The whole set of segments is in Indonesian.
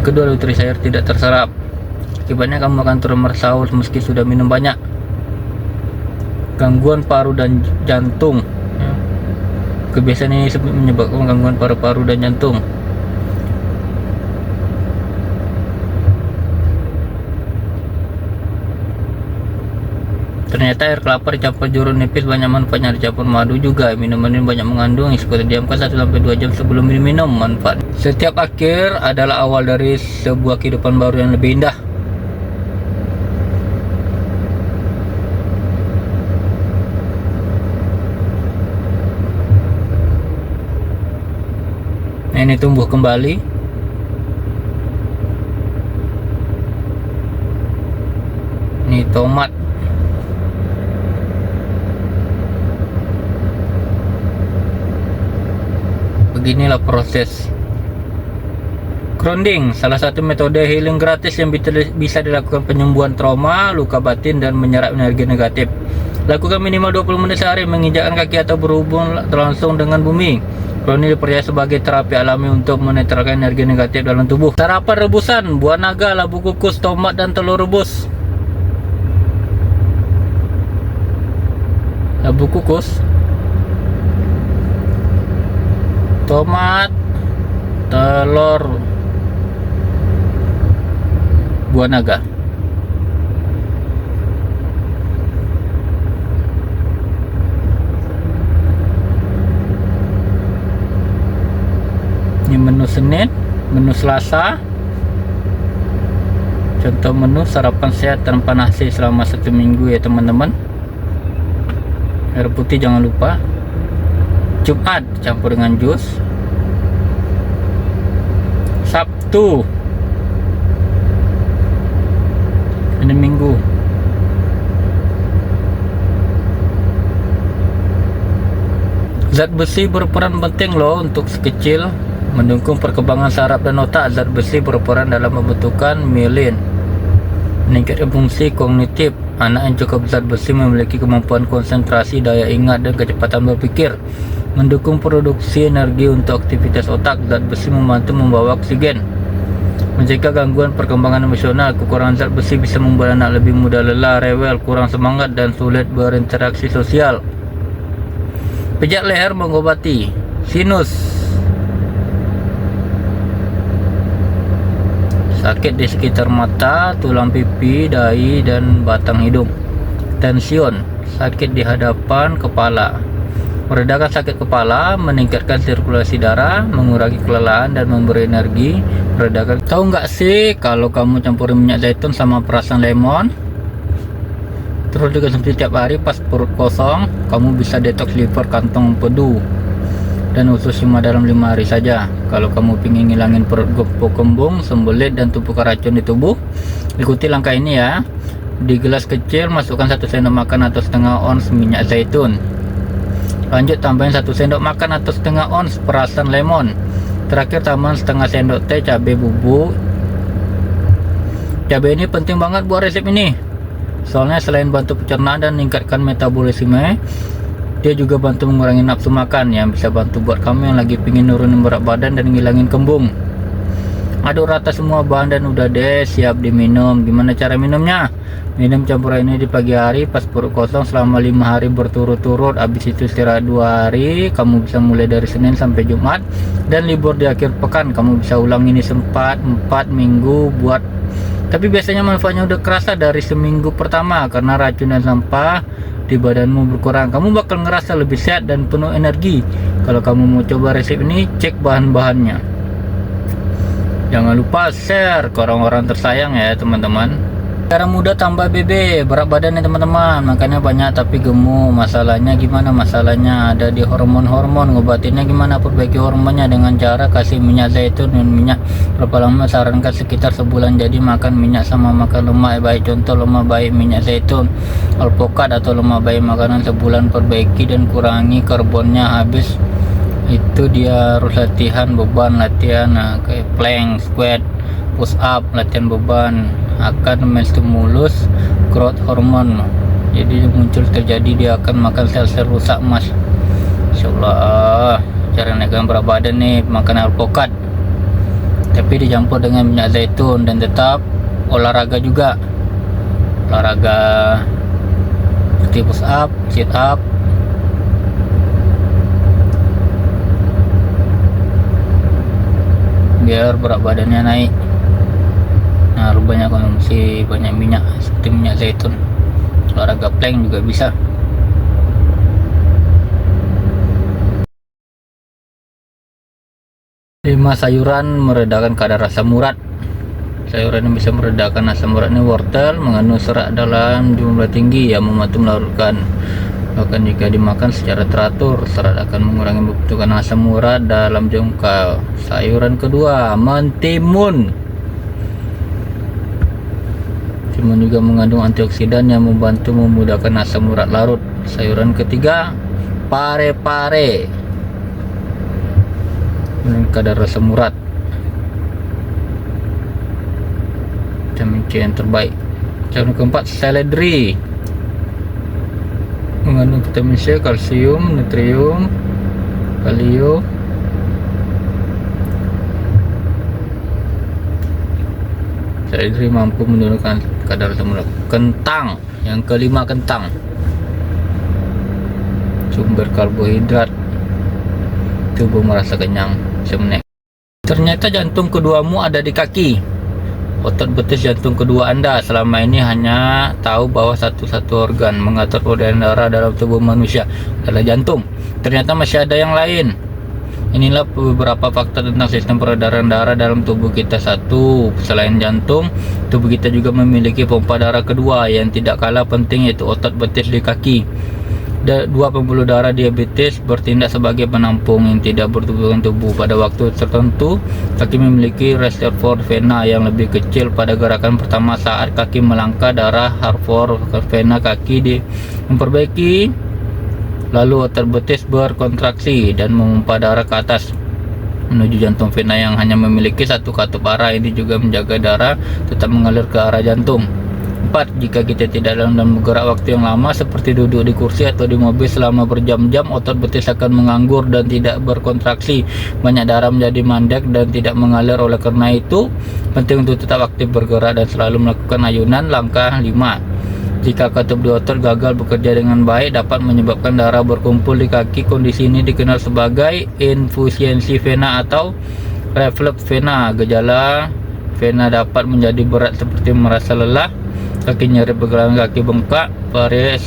Kedua, nutrisi air tidak terserap. Akibatnya kamu akan terus merasa haus meski sudah minum banyak. Gangguan paru dan jantung. Kebiasaan ini menyebabkan gangguan paru-paru dan jantung. Ternyata air kelapa dicampur jeruk nipis banyak manfaatnya, dicampur madu juga. Minuman ini banyak mengandung seperti diamkan 1-2 jam sebelum diminum. Manfaat. Setiap akhir adalah awal dari sebuah kehidupan baru yang lebih indah. Ini tumbuh kembali. Ini tomat. Beginilah proses grounding, salah satu metode healing gratis yang bisa dilakukan penyembuhan trauma, luka batin, dan menyerap energi negatif. Lakukan minimal 20 menit sehari, menginjakkan kaki atau berhubung langsung dengan bumi. Grounding dipercaya sebagai terapi alami untuk menetralkan energi negatif dalam tubuh. Sarapan rebusan: buah naga, labu kukus, tomat, dan telur rebus. Labu kukus, tomat, telur, buah naga. Ini menu Senin, menu Selasa. Contoh menu sarapan sehat tanpa nasi selama 1 minggu ya teman-teman. Air putih jangan lupa. Jumat campur dengan jus. Sabtu, ini Minggu. Zat besi berperan penting loh untuk si kecil, mendukung perkembangan saraf dan otak. Zat besi berperan dalam pembentukan myelin, meningkatkan fungsi kognitif. Anak yang cukup zat besi memiliki kemampuan konsentrasi, daya ingat, dan kecepatan berpikir. Mendukung produksi energi untuk aktivitas otak. Zat besi membantu membawa oksigen, mencegah gangguan perkembangan emosional. Kekurangan zat besi bisa membuat anak lebih mudah lelah, rewel, kurang semangat, dan sulit berinteraksi sosial. Pijat leher mengobati sinus, sakit di sekitar mata, tulang pipi, dahi, dan batang hidung. Tension, sakit di hadapan kepala. Meredakan sakit kepala, meningkatkan sirkulasi darah, mengurangi kelelahan, dan memberi energi. Meredakan. Tahu nggak sih kalau kamu campurin minyak zaitun sama perasan lemon, terus dikonsumsi setiap hari pas perut kosong, kamu bisa detox liver, kantong empedu, dan usus cuma dalam 5 hari saja. Kalau kamu ingin ngilangin perut gepuk, kembung, sembelit, dan tumpukan racun di tubuh, ikuti langkah ini ya. Di gelas kecil masukkan 1 sendok makan atau setengah ons minyak zaitun. Lanjut tambahin 1 sendok makan atau setengah ons perasan lemon. Terakhir tambahin setengah sendok teh cabai bubuk. Cabai ini penting banget buat resep ini, soalnya selain bantu pencernaan dan meningkatkan metabolisme, dia juga bantu mengurangi nafsu makan, yang bisa bantu buat kamu yang lagi pingin nurunin berat badan dan ngilangin kembung. Aduk rata semua bahan dan udah deh siap diminum. Gimana cara minumnya? Minum campuran ini di pagi hari pas perut kosong selama 5 hari berturut-turut. Habis itu istirahat 2 hari. Kamu bisa mulai dari Senin sampai Jumat, dan libur di akhir pekan. Kamu bisa ulang ini sempat 4 minggu buat. Tapi biasanya manfaatnya udah kerasa dari seminggu pertama, karena racun dan sampah di badanmu berkurang. Kamu bakal ngerasa lebih sehat dan penuh energi. Kalau kamu mau coba resep ini, cek bahan-bahannya. Jangan lupa share ke orang-orang tersayang ya teman-teman. Cara mudah tambah BB, berat badan ya teman-teman. Makanya banyak tapi gemuk. Masalahnya gimana? Masalahnya ada di hormon-hormon. Ngobatinnya gimana? Perbaiki hormonnya dengan cara kasih minyak zaitun dan minyak. Berapa lama? Sarankan sekitar sebulan. Jadi makan minyak sama makan lemak baik. Contoh lemak baik minyak zaitun, alpukat atau lemak baik makanan sebulan. Perbaiki dan kurangi karbonnya. Habis itu dia harus latihan beban, latihan kayak plank, squat, push up, latihan beban akan menstimulus growth hormone. Jadi muncul terjadi, dia akan makan sel-sel rusak mas. Insyaallah. Cara naikkan berat badan nih, makan alpukat. tapi dicampur dengan minyak zaitun, dan tetap olahraga juga, olahraga seperti push up, sit up, biar berat badannya naik. Nah, rupanya konsumsi banyak minyak seperti minyak zaitun, olahraga plank juga bisa. Lima sayuran meredakan kadar asam urat. Sayuran yang bisa meredakan asam urat ini wortel, mengandung serat dalam jumlah tinggi yang membantu melarutkan. Bahkan jika dimakan secara teratur, serat akan mengurangi pembentukan asam urat dalam jengkal. Sayuran kedua, mentimun. Mentimun juga mengandung antioksidan yang membantu memudahkan asam urat larut. Sayuran ketiga, pare-pare, kadar asam urat vitamin C yang terbaik. Sayuran keempat, seledri, mengandung vitamin C, kalsium, natrium, kalio. Seledri mampu menurunkan kadar asam urat. Kentang, yang kelima, kentang, sumber karbohidrat, tubuh merasa kenyang semenek. Ternyata jantung keduamu ada di kaki. Otot betis jantung kedua Anda selama ini hanya tahu bahwa satu-satu organ mengatur peredaran darah dalam tubuh manusia adalah jantung. Ternyata masih ada yang lain. Inilah beberapa fakta tentang sistem peredaran darah dalam tubuh kita. Satu, selain jantung, tubuh kita juga memiliki pompa darah kedua yang tidak kalah penting, yaitu otot betis di kaki. Dua pembuluh darah diabetes bertindak sebagai penampung yang tidak bertubuhan tubuh. Pada waktu tertentu, kaki memiliki reservoir vena yang lebih kecil. Pada gerakan pertama saat kaki melangkah, darah reservoir vena kaki memperbaiki, lalu otot betis berkontraksi dan memompa darah ke atas menuju jantung. Vena yang hanya memiliki satu katup arah ini juga menjaga darah tetap mengalir ke arah jantung. 4. Jika kita tidak dalam bergerak waktu yang lama seperti duduk di kursi atau di mobil selama berjam-jam, otot betis akan menganggur dan tidak berkontraksi. Banyak darah menjadi mandek dan tidak mengalir. Oleh karena itu, penting untuk tetap aktif bergerak dan selalu melakukan ayunan. Langkah 5. Jika katup di otot gagal bekerja dengan baik, dapat menyebabkan darah berkumpul di kaki. Kondisi ini dikenal sebagai insusiensi vena atau reflux vena. Gejala vena dapat menjadi berat seperti merasa lelah, kaki nyeri, pergelangan kaki bengkak, pares,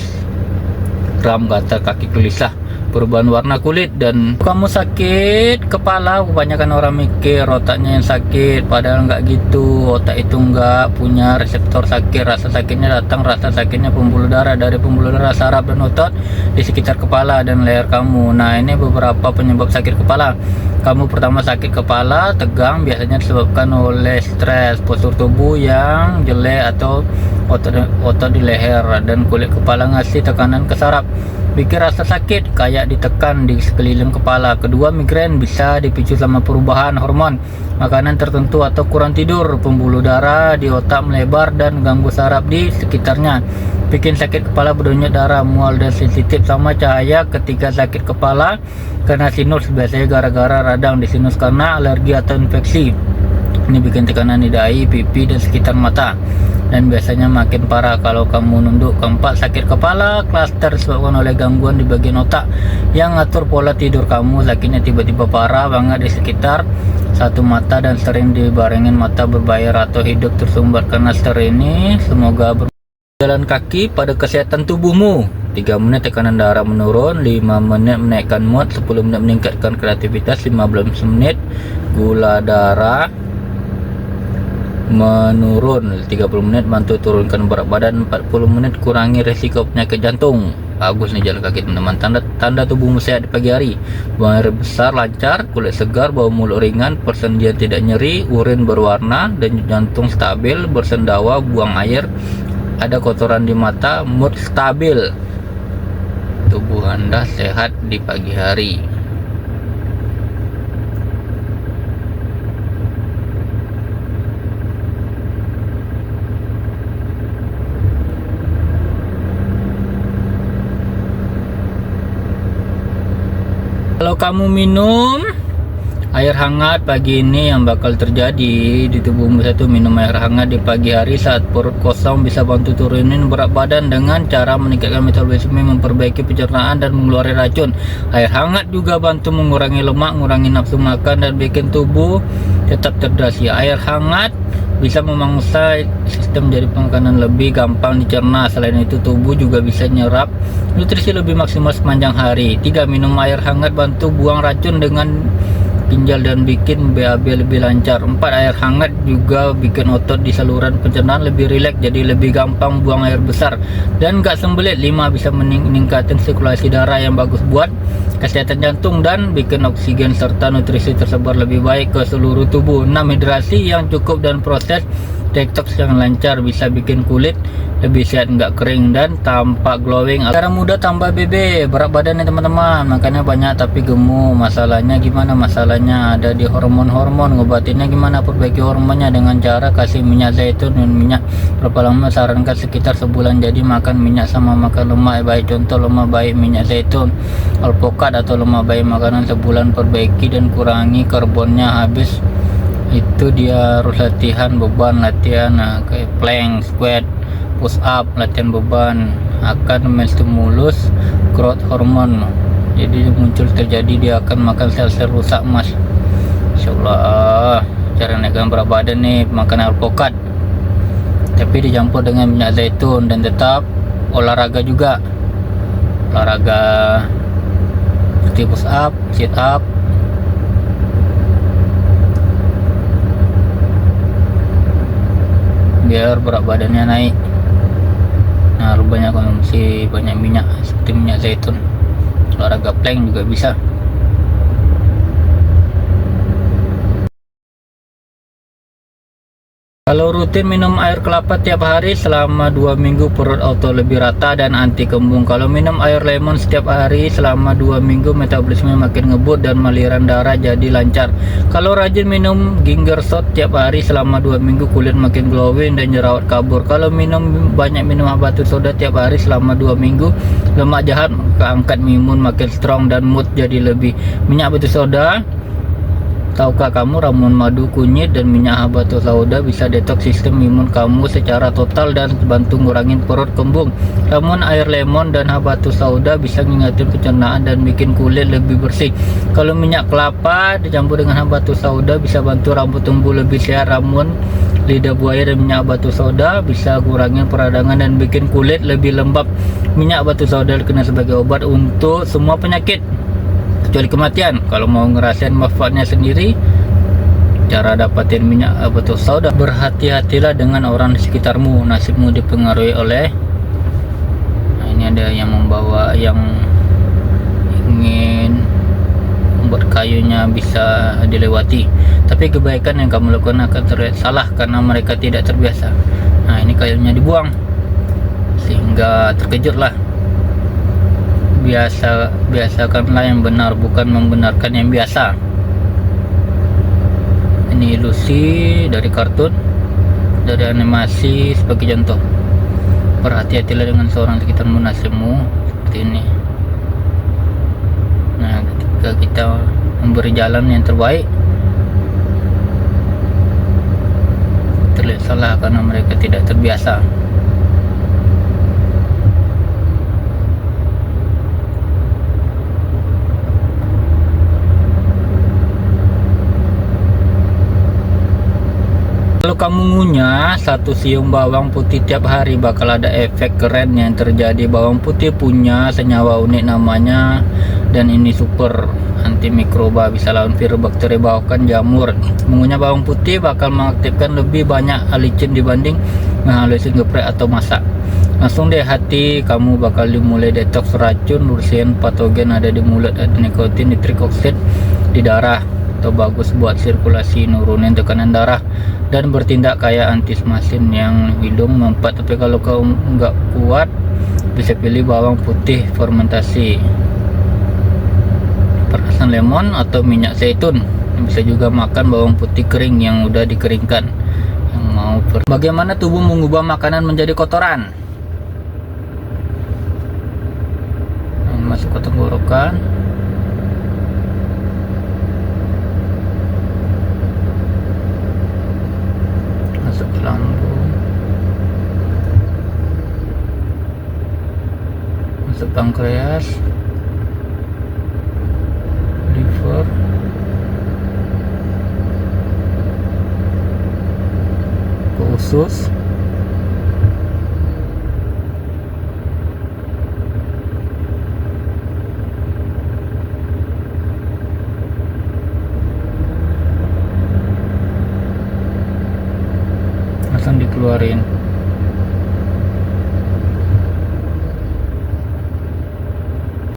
kram, gatal kaki, gelisah, perubahan warna kulit. Dan kamu sakit kepala, kebanyakan orang mikir otaknya yang sakit, padahal nggak gitu. Otak itu nggak punya reseptor sakit. Rasa sakitnya datang, rasa sakitnya pembuluh darah dari pembuluh darah saraf dan otot di sekitar kepala dan leher kamu. Nah, ini beberapa penyebab sakit kepala. Kamu pertama sakit kepala, tegang, biasanya disebabkan oleh stres, postur tubuh yang jelek atau otot di leher dan kulit kepala ngasih tekanan ke saraf. Bikin rasa sakit kayak ditekan di sekeliling kepala. Kedua, migrain bisa dipicu sama perubahan hormon, makanan tertentu atau kurang tidur. Pembuluh darah di otak melebar dan ganggu saraf di sekitarnya. Bikin sakit kepala, berdenyut darah, mual dan sensitif sama cahaya. Ketika sakit kepala kena sinus, biasanya gara-gara radang di sinus karena alergi atau infeksi. Ini bikin tekanan di dahi, pipi dan sekitar mata, dan biasanya makin parah kalau kamu nunduk. Keempat, sakit kepala klaster disebabkan oleh gangguan di bagian otak yang ngatur pola tidur kamu. Sakitnya tiba-tiba parah banget di sekitar satu mata dan sering dibarengin mata berbayar atau hidup tersumbat karena stres ini. Semoga jalan kaki pada kesehatan tubuhmu. 3 menit tekanan darah menurun, 5 menit menaikkan mood, 10 menit meningkatkan kreativitas, 15 menit gula darah menurun, 30 menit bantu turunkan berat badan, 40 menit kurangi resiko penyakit jantung. Bagus nih jalan kaki teman-teman. Tanda tubuhmu sehat di pagi hari: buang air besar lancar, kulit segar, bau mulut ringan, persendian tidak nyeri, urin berwarna dan jantung stabil, bersendawa, buang air, ada kotoran di mata, mood stabil. Tubuh Anda sehat di pagi hari. Kalau kamu minum Air hangat pagi ini yang bakal terjadi di tubuhmu itu minum air hangat di pagi hari saat perut kosong bisa bantu turunin berat badan dengan cara meningkatkan metabolisme, memperbaiki pencernaan dan mengeluarkan racun. Air hangat juga bantu mengurangi lemak, mengurangi nafsu makan dan bikin tubuh tetap terhidrasi. Air hangat bisa memangsa sistem jadi makanan lebih gampang dicerna. Selain itu tubuh juga bisa nyerap nutrisi lebih maksimal sepanjang hari. 3. Minum air hangat bantu buang racun dengan ginjal dan bikin BAB lebih lancar. 4. Air hangat juga bikin otot di saluran pencernaan lebih rileks, jadi lebih gampang buang air besar dan gak sembelit. 5. Bisa meningkatkan sirkulasi darah yang bagus buat kesehatan jantung dan bikin oksigen serta nutrisi tersebar lebih baik ke seluruh tubuh. 6. Hidrasi yang cukup dan proses detox yang lancar bisa bikin kulit lebih sehat, nggak kering dan tampak glowing. Cara mudah tambah BB, berat badan nih teman-teman, makanya banyak tapi gemuk. Masalahnya gimana? Masalahnya ada di hormon-hormon. Ngobatinnya gimana? Perbaiki hormonnya dengan cara kasih minyak zaitun dan minyak. Berapa lama? Sarankan sekitar sebulan. Jadi makan minyak sama makan lemak baik. Contoh lemak baik minyak zaitun, alpukat atau lemak baik makanan sebulan. Perbaiki dan kurangi karbonnya. Habis itu dia harus latihan beban, latihan kayak plank, squat, push up, latihan beban akan menstimulus growth hormone. Jadi muncul terjadi dia akan makan sel-sel rusak mas. Insyaallah cara naikkan berat badan nih makan alpukat tapi dicampur dengan minyak zaitun dan tetap olahraga juga, olahraga seperti push up, sit up, biar berat badannya naik. Nah, harus banyak konsumsi banyak minyak seperti minyak zaitun. Olahraga plank juga bisa. Kalau rutin minum air kelapa tiap hari selama 2 minggu perut auto lebih rata dan anti kembung. Kalau minum air lemon setiap hari selama 2 minggu metabolisme makin ngebut dan aliran darah jadi lancar. Kalau rajin minum ginger shot tiap hari selama 2 minggu kulit makin glowing dan jerawat kabur. Kalau banyak minum habatus soda tiap hari selama 2 minggu lemak jahat keangkat, imun makin strong dan mood jadi lebih. Minyak habatus soda, tahukah kamu ramuan madu kunyit dan minyak habatus sauda bisa detoks sistem imun kamu secara total dan bantu ngurangin perut kembung. Ramuan air lemon dan habatus sauda bisa ngingetin pencernaan dan bikin kulit lebih bersih. Kalau minyak kelapa dicampur dengan habatus sauda bisa bantu rambut tumbuh lebih sehat. Ramuan lidah buaya dan minyak habatus sauda bisa kurangin peradangan dan bikin kulit lebih lembab. Minyak habatus sauda dikenal sebagai obat untuk semua penyakit kecuali kematian. Kalau mau ngerasain manfaatnya sendiri, cara dapatin minyak habatus sauda, berhati-hatilah dengan orang di sekitarmu. Nasibmu dipengaruhi oleh ini ada yang membawa yang ingin membuat kayunya bisa dilewati, tapi kebaikan yang kamu lakukan akan terlihat salah karena mereka tidak terbiasa. Nah, ini kayunya dibuang sehingga terkejutlah. Biasakanlah yang benar, bukan membenarkan yang biasa. Ini ilusi dari kartun, dari animasi sebagai contoh. Berhati-hatilah dengan seorang sekitarmu, nasibmu seperti ini. Nah, ketika kita memberi jalan yang terbaik, terlihat salah karena mereka tidak terbiasa. Kalau kamu ngunyah 1 siung bawang putih tiap hari bakal ada efek keren yang terjadi. Bawang putih punya senyawa unik namanya, dan ini super antimikroba, bisa lawan virus, bakteri, bahkan jamur. Mengunyah bawang putih bakal mengaktifkan lebih banyak alicin dibanding menghalusin geprek atau masak. Langsung deh hati kamu bakal dimulai detoks racun, bersihin patogen ada di mulut, ada nikotin, nitrik oksid di darah, atau bagus buat sirkulasi, nurunin tekanan darah dan bertindak kayak antismasin yang hidung mempat. Tapi kalau kamu nggak kuat bisa pilih bawang putih fermentasi, perasan lemon atau minyak zaitun. Bisa juga makan bawang putih kering yang udah dikeringkan. Yang mau bagaimana tubuh mengubah makanan menjadi kotoran? Masuk ke tenggorokan, pankreas, liver, ke usus, langsung dikeluarin.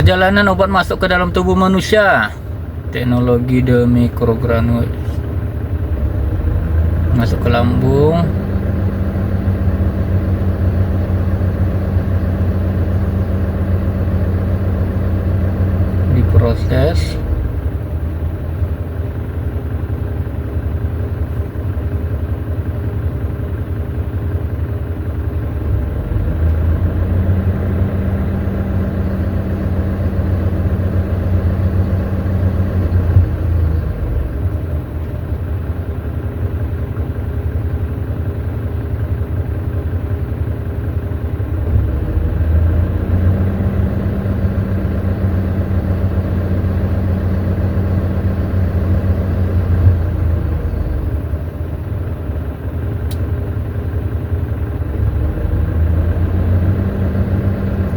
Perjalanan obat masuk ke dalam tubuh manusia, teknologi the microgranule, masuk ke lambung, diproses,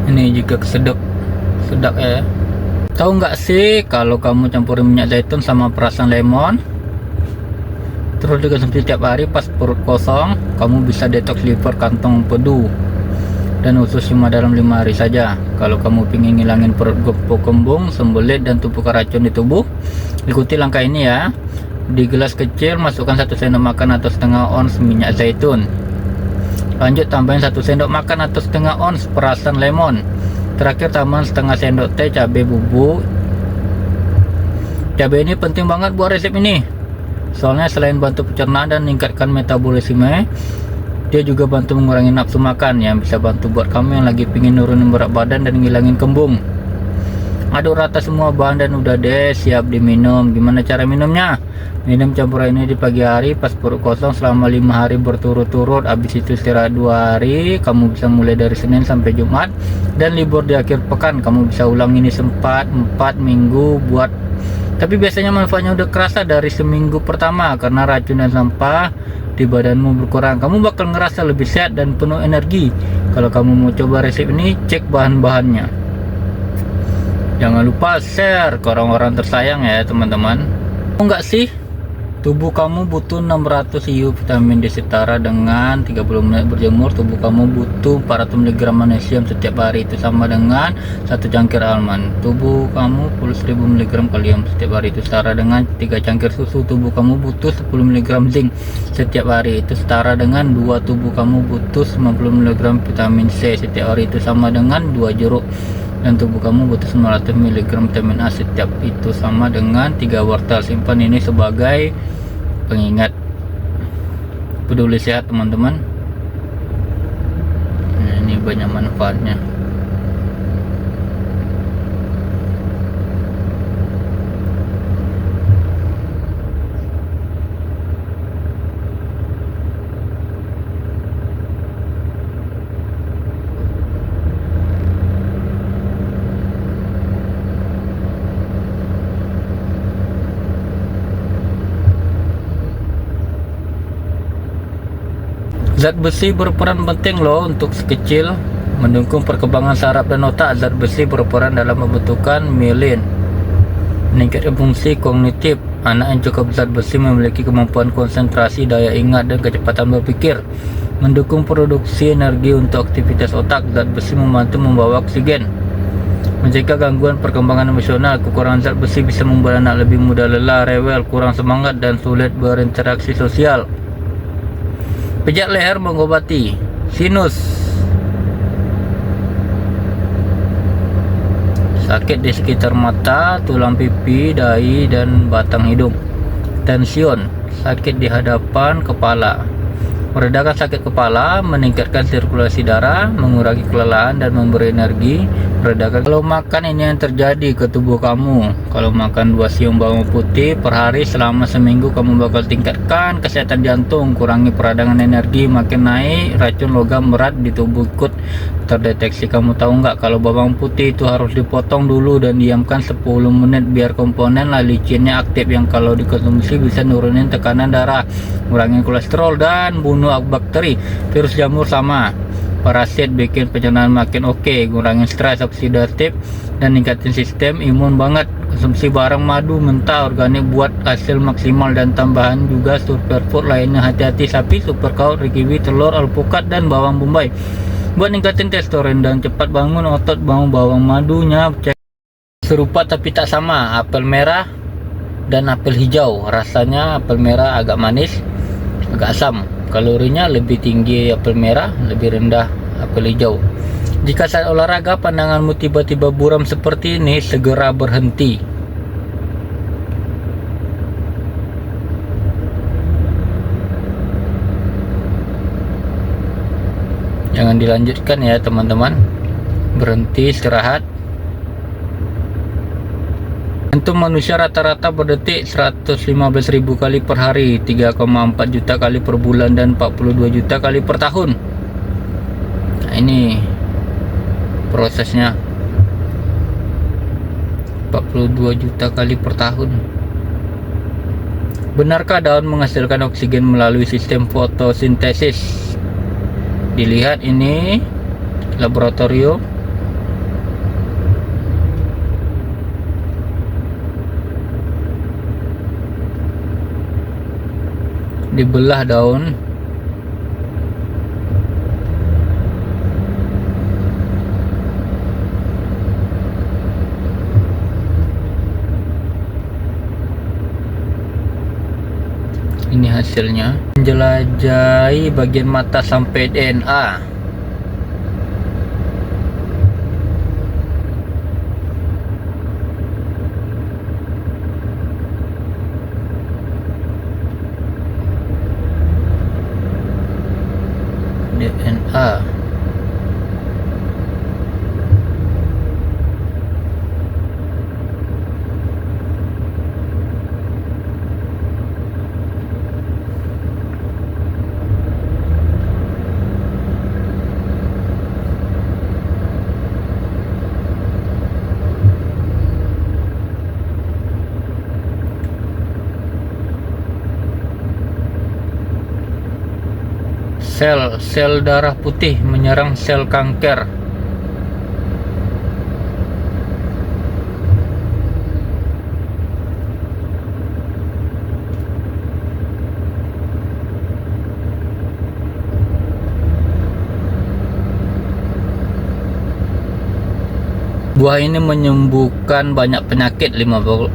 ini juga sedap ya. Tahu nggak sih kalau kamu campurin minyak zaitun sama perasan lemon terus dikonsumsi setiap hari pas perut kosong, kamu bisa detox liver, kantong empedu dan usus cuma dalam 5 hari saja. Kalau kamu ingin ngilangin perut gepuk, kembung, sembelit dan tumpukan racun di tubuh, ikuti langkah ini ya. Di gelas kecil masukkan 1 sendok makan atau setengah ons minyak zaitun. Lanjut tambahin 1 sendok makan atau setengah ons perasan lemon. Terakhir tambahin setengah sendok teh cabai bubuk. Cabai ini penting banget buat resep ini, soalnya selain bantu pencernaan dan meningkatkan metabolisme, dia juga bantu mengurangi nafsu makan, yang bisa bantu buat kamu yang lagi pingin nurunin berat badan dan ngilangin kembung. Aduk rata semua bahan dan udah deh siap diminum. Gimana cara minumnya? Minum campuran ini di pagi hari pas perut kosong selama 5 hari berturut-turut. Habis itu istirahat 2 hari. Kamu bisa mulai dari Senin sampai Jumat, dan libur di akhir pekan. Kamu bisa ulang ini sempat 4 minggu buat, tapi biasanya manfaatnya udah kerasa dari seminggu pertama karena racun dan sampah di badanmu berkurang. Kamu bakal ngerasa lebih sehat dan penuh energi. Kalau kamu mau coba resep ini, cek bahan-bahannya. Jangan lupa share ke orang-orang tersayang ya teman-teman. Enggak sih, tubuh kamu butuh 600 IU vitamin D setara dengan 30 menit berjemur. Tubuh kamu butuh 400 mg magnesium setiap hari, itu sama dengan 1 cangkir almond. Tubuh kamu perlu 1000 mg kalium setiap hari, itu setara dengan 3 cangkir susu. Tubuh kamu butuh 10 mg zinc setiap hari, itu setara dengan 2. Tubuh kamu butuh 90 mg vitamin C setiap hari, itu sama dengan 2 jeruk. Dan tubuh kamu butuh 900 mg vitamin A setiap, itu sama dengan 3 wortel. Simpan ini sebagai pengingat. Peduli sehat teman-teman. Nah, ini banyak manfaatnya. Zat besi berperan penting loh untuk sekecil mendukung perkembangan saraf dan otak. Zat besi berperan dalam pembentukan mielin, meningkatkan fungsi kognitif. Anak yang cukup zat besi memiliki kemampuan konsentrasi, daya ingat, dan kecepatan berpikir. Mendukung produksi energi untuk aktivitas otak. Zat besi membantu membawa oksigen, mencegah gangguan perkembangan emosional. Kekurangan zat besi bisa membuat anak lebih mudah lelah, rewel, kurang semangat, dan sulit berinteraksi sosial. Pijat leher mengobati sinus, sakit di sekitar mata, tulang pipi, dahi, dan batang hidung. Tension, sakit di hadapan kepala. Meredakan sakit kepala, meningkatkan sirkulasi darah, mengurangi kelelahan, dan memberi energi. meredakan. Kalau makan ini yang terjadi ke tubuh kamu. Kalau makan 2 siung bawang putih per hari selama seminggu, kamu bakal tingkatkan kesehatan jantung, kurangi peradangan energi, makin naik racun logam berat di tubuh ikut terdeteksi. Kamu tahu nggak kalau bawang putih itu harus dipotong dulu dan diamkan 10 menit biar komponen licinnya aktif, yang kalau dikonsumsi bisa nurunin tekanan darah, ngurangin kolesterol dan bunuh bakteri. Virus jamur sama. Parasit bikin pencernaan makin oke, ngurangin stres oksidatif dan ningkatin sistem imun banget. Konsumsi barang madu mentah organik buat hasil maksimal, dan tambahan juga superfood lainnya. Hati-hati sapi, supercow, kiwi, telur, alpukat dan bawang bombay buat ningkatin testosteron dan cepat bangun otot. Bawang madunya serupa tapi tak sama, apel merah dan apel hijau. Rasanya apel merah agak manis, agak asam. Kalorinya lebih tinggi apel merah, lebih rendah apel hijau. Jika saat olahraga pandanganmu tiba-tiba buram seperti ini, segera berhenti. Jangan dilanjutkan ya teman-teman. Berhenti, istirahat. Jantung manusia rata-rata berdetik 115.000 kali per hari, 3,4 juta kali per bulan, dan 42 juta kali per tahun. Nah, ini prosesnya. 42 juta kali per tahun. Benarkah daun menghasilkan oksigen melalui sistem fotosintesis? Dilihat ini laboratorium. Dibelah daun, ini hasilnya. Menjelajahi bagian mata sampai DNA. DNA. Sel darah putih menyerang sel kanker. Buah ini menyembuhkan banyak penyakit 50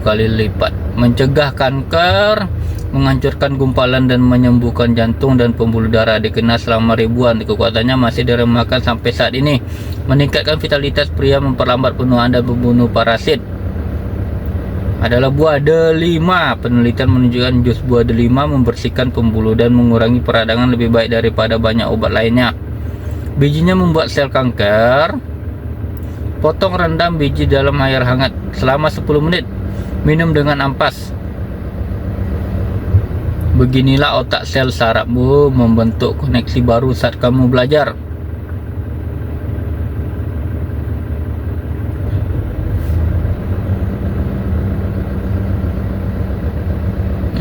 kali lipat, mencegah kanker, menghancurkan gumpalan dan menyembuhkan jantung dan pembuluh darah. Dikenal selama ribuan, kekuatannya masih diremakan sampai saat ini. Meningkatkan vitalitas pria, memperlambat penuaan dan membunuh parasit. Adalah buah delima. Penelitian menunjukkan jus buah delima membersihkan pembuluh dan mengurangi peradangan lebih baik daripada banyak obat lainnya. Bijinya membuat sel kanker. Potong, rendam biji dalam air hangat selama 10 menit. Minum dengan ampas. Beginilah otak sel sarafmu membentuk koneksi baru saat kamu belajar.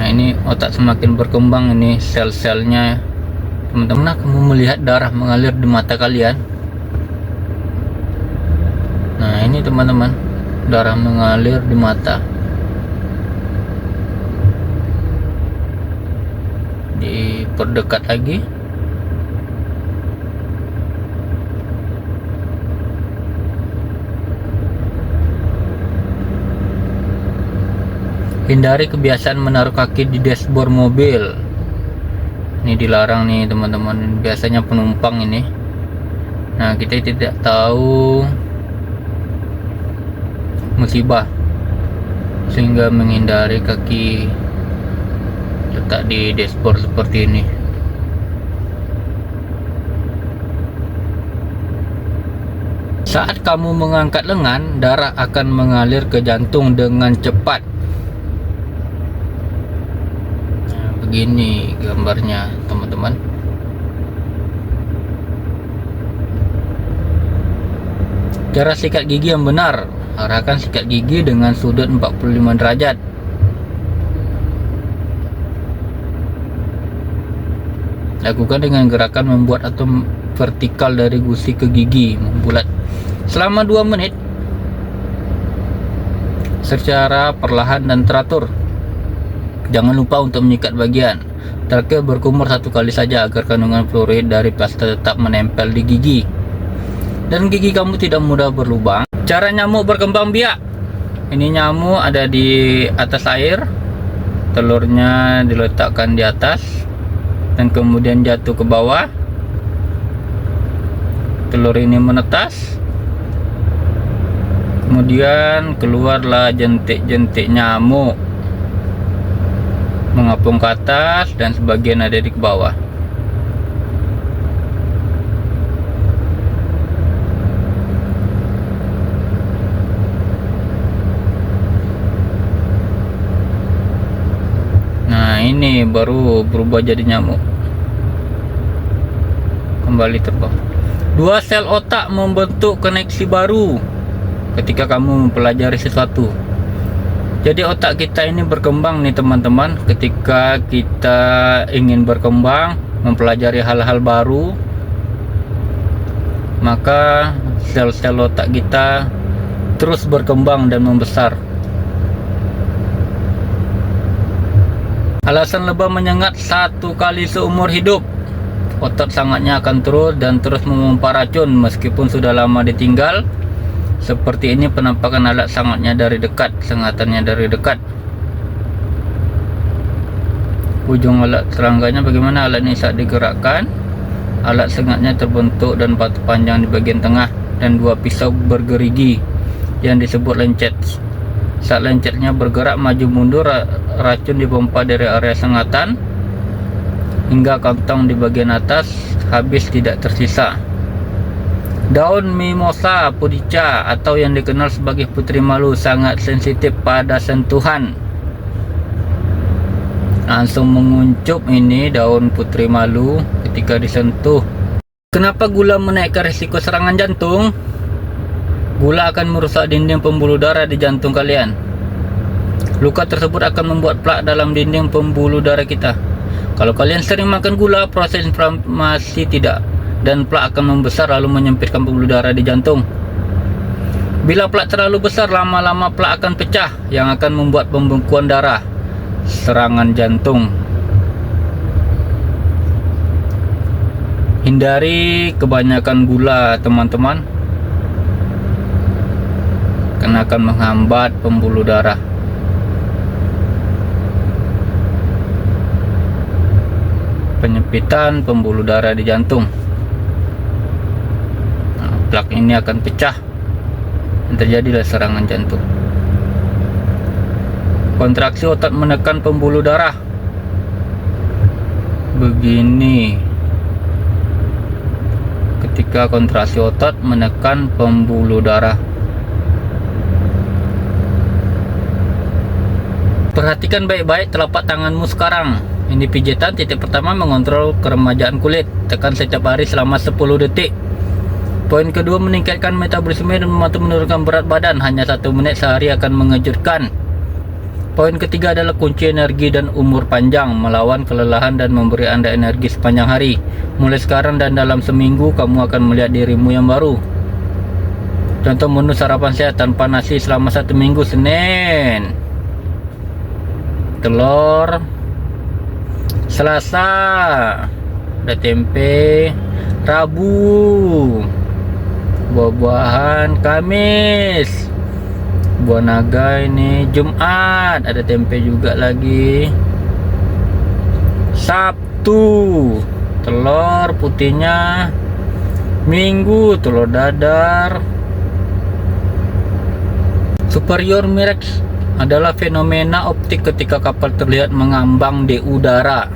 Nah, ini otak semakin berkembang, ini sel-selnya. Teman-teman, kamu melihat darah mengalir di mata kalian? Nah, ini teman-teman, darah mengalir di mata. Diperdekat lagi. Hindari kebiasaan menaruh kaki di dashboard mobil. Ini dilarang nih teman-teman, biasanya penumpang ini. Nah, kita tidak tahu musibah, sehingga menghindari kaki letak di dashboard seperti ini. Saat kamu mengangkat lengan, darah akan mengalir ke jantung dengan cepat. Nah, begini gambarnya, teman-teman. Cara sikat gigi yang benar. Arahkan sikat gigi dengan sudut 45 derajat. Lakukan dengan gerakan membuat atom vertikal dari gusi ke gigi membulat selama 2 menit secara perlahan dan teratur. Jangan lupa untuk menyikat bagian terakhir berkumur 1 kali saja agar kandungan fluorid dari pasta tetap menempel di gigi dan gigi kamu tidak mudah berlubang. Cara nyamuk berkembang biak. Ini nyamuk ada di atas air, telurnya diletakkan di atas dan kemudian jatuh ke bawah. Telur ini menetas, kemudian keluarlah jentik-jentik nyamuk mengapung ke atas dan sebagian ada di bawah. Nah, ini baru berubah jadi nyamuk, kembali terbang. 2 sel otak membentuk koneksi baru ketika kamu mempelajari sesuatu. Jadi otak kita ini berkembang nih teman-teman. Ketika kita ingin berkembang, mempelajari hal-hal baru, maka sel-sel otak kita terus berkembang dan membesar. Alasan lebah menyengat 1 kali seumur hidup. Otot sangatnya akan terus memompa racun meskipun sudah lama ditinggal. Seperti ini penampakan alat sangatnya dari dekat, sengatannya dari dekat. Ujung alat serangganya bagaimana alat ini saat digerakkan. Alat sengatnya terbentuk dan batu panjang di bagian tengah dan 2 pisau bergerigi yang disebut lencet. Saat lencetnya bergerak maju mundur, racun dipompa dari area sengatan hingga kantong di bagian atas habis tidak tersisa. Daun mimosa pudica atau yang dikenal sebagai putri malu sangat sensitif pada sentuhan. Langsung menguncup ini daun putri malu ketika disentuh. Kenapa gula menaikkan risiko serangan jantung? Gula akan merusak dinding pembuluh darah di jantung kalian. Luka tersebut akan membuat plak dalam dinding pembuluh darah kita. Kalau kalian sering makan gula, proses inflamasi tidak, dan plak akan membesar lalu menyempitkan pembuluh darah di jantung. Bila plak terlalu besar, lama-lama plak akan pecah yang akan membuat pembekuan darah, serangan jantung. Hindari kebanyakan gula, teman-teman, karena akan menghambat pembuluh darah. Penyempitan pembuluh darah di jantung. Nah, plak ini akan pecah dan terjadilah serangan jantung. Kontraksi otot menekan pembuluh darah. Begini. Ketika kontraksi otot menekan pembuluh darah. Perhatikan baik-baik telapak tanganmu sekarang. Ini pijitan. Titik pertama mengontrol keremajaan kulit. Tekan setiap hari selama 10 detik. Poin kedua meningkatkan metabolisme dan membantu menurunkan berat badan. Hanya 1 menit sehari akan mengejutkan. Poin ketiga adalah kunci energi dan umur panjang. Melawan kelelahan dan memberi Anda energi sepanjang hari. Mulai sekarang dan dalam seminggu kamu akan melihat dirimu yang baru. Contoh menu sarapan sehat tanpa nasi selama 1 minggu. Senin telur, Selasa ada tempe, Rabu buah-buahan, Kamis buah naga, ini Jumat ada tempe juga lagi, Sabtu telur putihnya, Minggu telur dadar. Superior Mirage adalah fenomena optik ketika kapal terlihat mengambang di udara.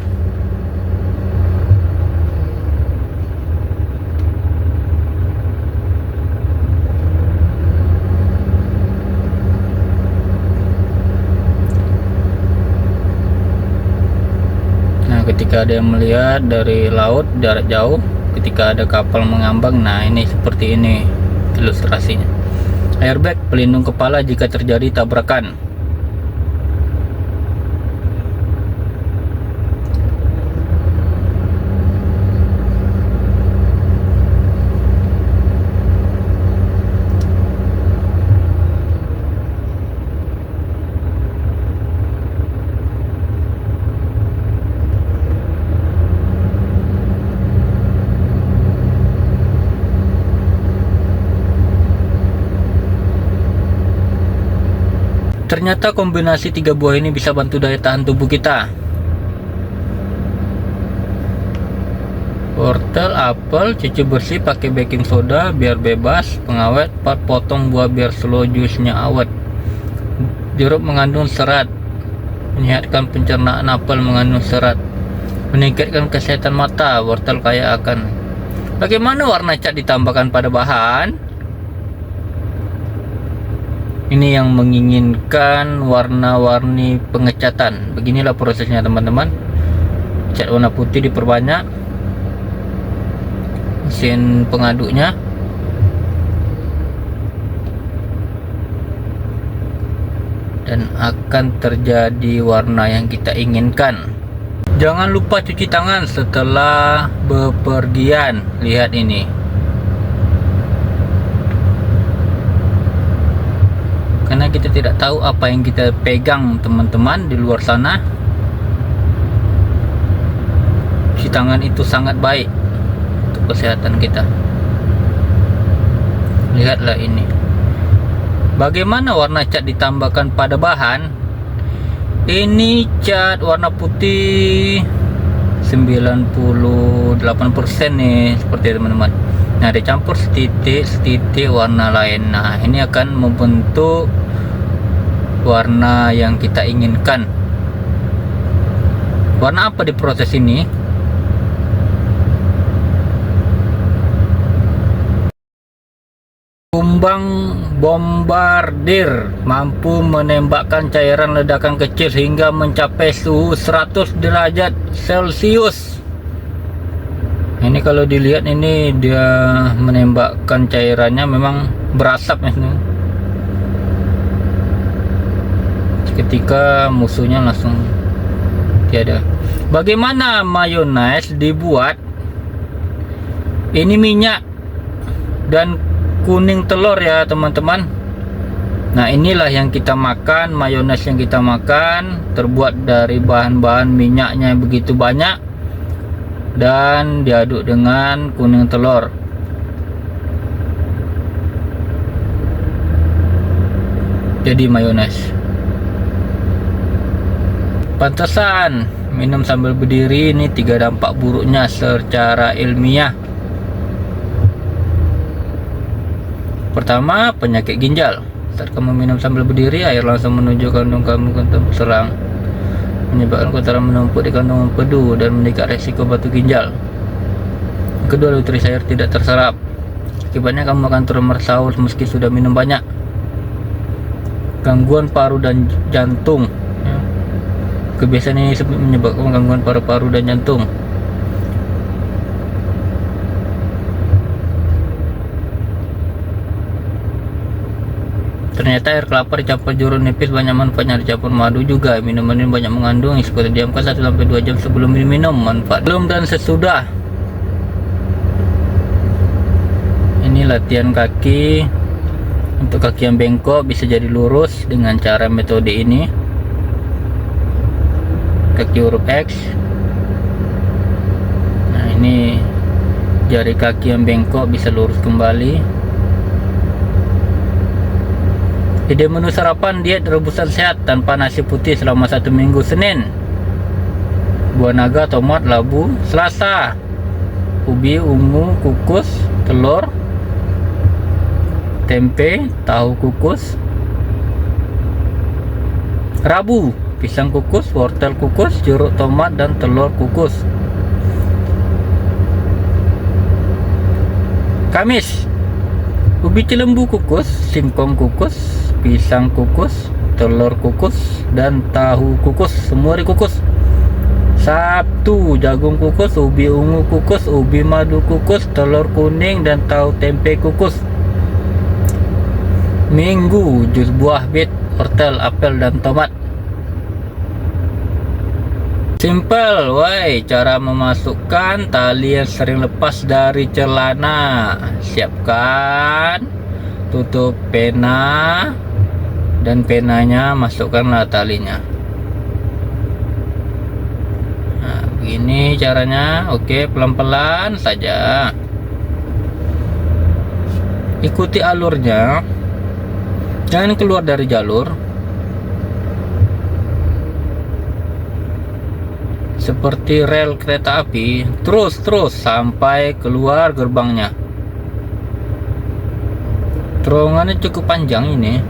ketika ada yang melihat dari laut jarak jauh, ketika ada kapal mengambang, nah ini seperti ini ilustrasinya. Airbag pelindung kepala jika terjadi tabrakan. Ternyata kombinasi 3 buah ini bisa bantu daya tahan tubuh kita. Wortel, apel, cuci bersih pakai baking soda biar bebas, pengawet, 4 potong buah biar slow juice-nya awet. Jeruk mengandung serat, menyehatkan pencernaan, apel mengandung serat, meningkatkan kesehatan mata, wortel kaya akan. Bagaimana warna cat ditambahkan pada bahan? Ini yang menginginkan warna-warni pengecatan. Beginilah prosesnya teman-teman. Cat warna putih diperbanyak, mesin pengaduknya, dan akan terjadi warna yang kita inginkan. Jangan lupa cuci tangan setelah bepergian. Lihat ini, karena kita tidak tahu apa yang kita pegang teman-teman di luar sana. Cuci tangan itu sangat baik untuk kesehatan kita. Lihatlah ini, bagaimana warna cat ditambahkan pada bahan. Ini cat warna putih 98% nih, seperti teman-teman. Nah, dicampur setitik warna lain. Nah, ini akan membentuk warna yang kita inginkan. Warna apa di proses ini? Kumbang bombardir mampu menembakkan cairan ledakan kecil hingga mencapai suhu 100 derajat Celcius. Ini kalau dilihat, ini dia menembakkan cairannya memang berasap ya. Ketika musuhnya langsung tiada. Bagaimana mayones dibuat? Ini minyak dan kuning telur ya teman-teman. Nah, inilah yang kita makan, mayones yang kita makan terbuat dari bahan-bahan minyaknya yang begitu banyak dan diaduk dengan kuning telur. Jadi mayones. Pantesan minum sambil berdiri, ini 3 dampak buruknya secara ilmiah. Pertama, penyakit ginjal. Saat kamu minum sambil berdiri, air langsung menuju kandung kamu serang, menyebabkan kotoran menumpuk di kandungan empedu dan meningkat resiko batu ginjal. Kedua, nutrisi air tidak terserap. Akibatnya kamu akan terus mersaus meski sudah minum banyak. Gangguan paru dan jantung. Kebiasaan ini menyebabkan gangguan paru-paru dan jantung. Ternyata air kelapa dicampur jeruk nipis banyak manfaatnya, dicampur madu juga. Minuman ini banyak mengandung isopor, diamkan 1-2 jam sebelum diminum. Manfaat sebelum dan sesudah. Ini latihan kaki. Untuk kaki yang bengkok bisa jadi lurus dengan cara metode ini. Kaki huruf X. Nah, ini jari kaki yang bengkok bisa lurus kembali. Ide menu sarapan diet rebusan sehat tanpa nasi putih selama 1 minggu. Senin, buah naga, tomat, labu. Selasa, ubi, ungu, kukus, telur, tempe, tahu kukus. Rabu, pisang kukus, wortel kukus, jeruk, tomat, dan telur kukus. Kamis, ubi cilembu kukus, singkong kukus, pisang kukus, telur kukus, dan tahu kukus. Semua dikukus Sabtu, jagung kukus, ubi ungu kukus, ubi madu kukus, telur kuning, dan tahu tempe kukus. Minggu, jus buah bit, wortel, apel, dan tomat. Simple, woi. Cara memasukkan tali yang sering lepas dari celana. Siapkan, tutup pena, dan penanya masukkanlah talinya. Nah, begini caranya. Oke, pelan-pelan saja. Ikuti alurnya, jangan keluar dari jalur. Seperti rel kereta api, terus sampai keluar gerbangnya. Terowongannya cukup panjang ini.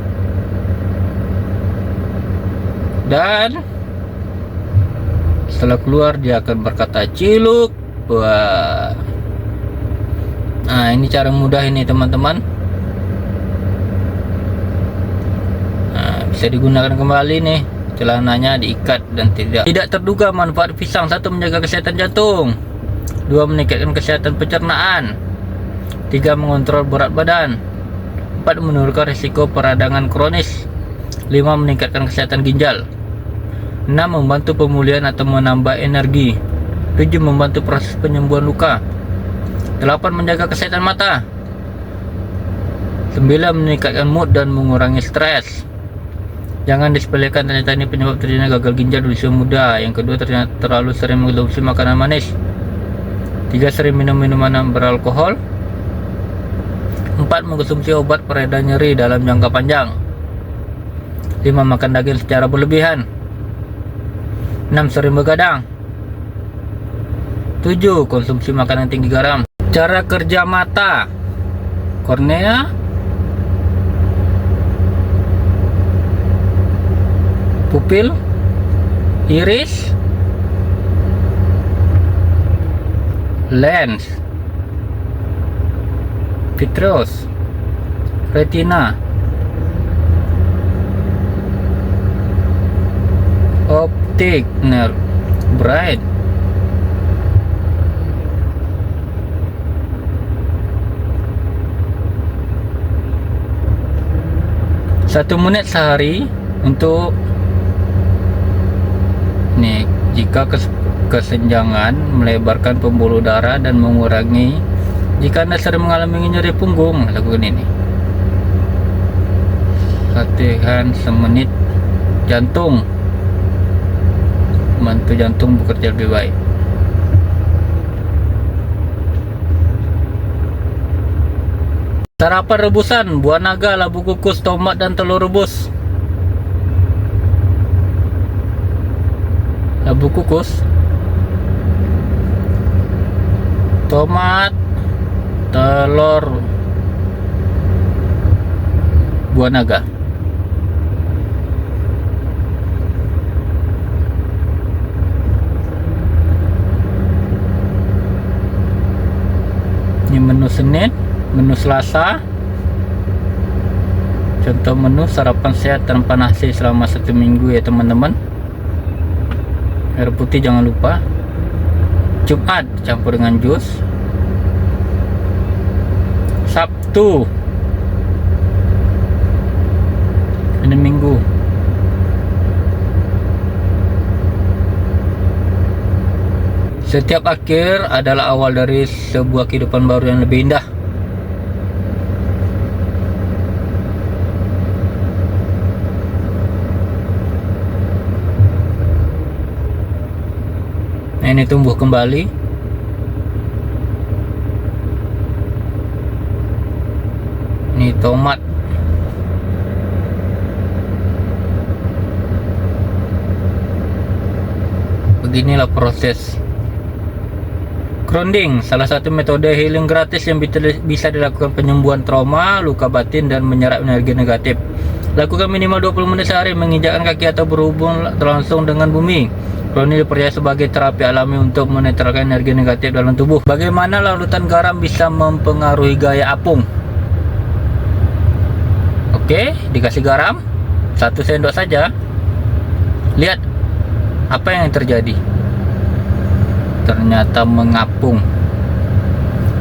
Dan setelah keluar dia akan berkata ciluk. Wah. Nah, ini cara mudah ini teman-teman. Nah, bisa digunakan kembali nih. Celananya diikat dan tidak terduga manfaat pisang. 1. Menjaga kesehatan jantung. 2. Meningkatkan kesehatan pencernaan. 3. Mengontrol berat badan. 4. Menurunkan risiko peradangan kronis. 5. Meningkatkan kesehatan ginjal. 6. Membantu pemulihan atau menambah energi. 7. Membantu proses penyembuhan luka. 8. Menjaga kesehatan mata. 9. Meningkatkan mood dan mengurangi stres. Jangan disepelekan, ternyata ini penyebab terjadinya gagal ginjal di usia muda. Yang kedua, ternyata terlalu sering mengkonsumsi makanan manis. 3. Sering minum minuman beralkohol. 4. Mengkonsumsi obat pereda nyeri dalam jangka panjang. 5. Makan daging secara berlebihan. 6. Sering begadang. 7. Konsumsi makanan tinggi garam. Cara kerja mata: kornea, pupil, iris, lens, vitreous, retina, optik nerve, bright, satu menit sehari untuk nih. Jika kesenjangan melebarkan pembuluh darah dan mengurangi. Jika Anda sering mengalami nyeri punggung, lakukan ini. Latihan semenit jantung, membantu jantung bekerja lebih baik. Sarapan rebusan: buah naga, labu kukus, tomat, dan telur rebus. Labu kukus, tomat, telur, buah naga. Ini menu Senin. Menu Selasa, contoh menu sarapan sehat tanpa nasi selama 1 minggu ya teman-teman. Air putih jangan lupa. Jumat campur dengan jus. Sabtu, ini Minggu. Setiap akhir adalah awal dari sebuah kehidupan baru yang lebih indah. Ini tumbuh kembali. Ini tomat. Beginilah proses grounding, salah satu metode healing gratis yang bisa dilakukan penyembuhan trauma, luka batin, dan menyerap energi negatif. Lakukan minimal 20 menit sehari, menginjakkan kaki atau berhubung langsung dengan bumi. Grounding dipercaya sebagai terapi alami untuk menetralkan energi negatif dalam tubuh. Bagaimana larutan garam bisa mempengaruhi gaya apung? Oke, dikasih garam 1 sendok saja. Lihat apa yang terjadi. ternyata mengapung.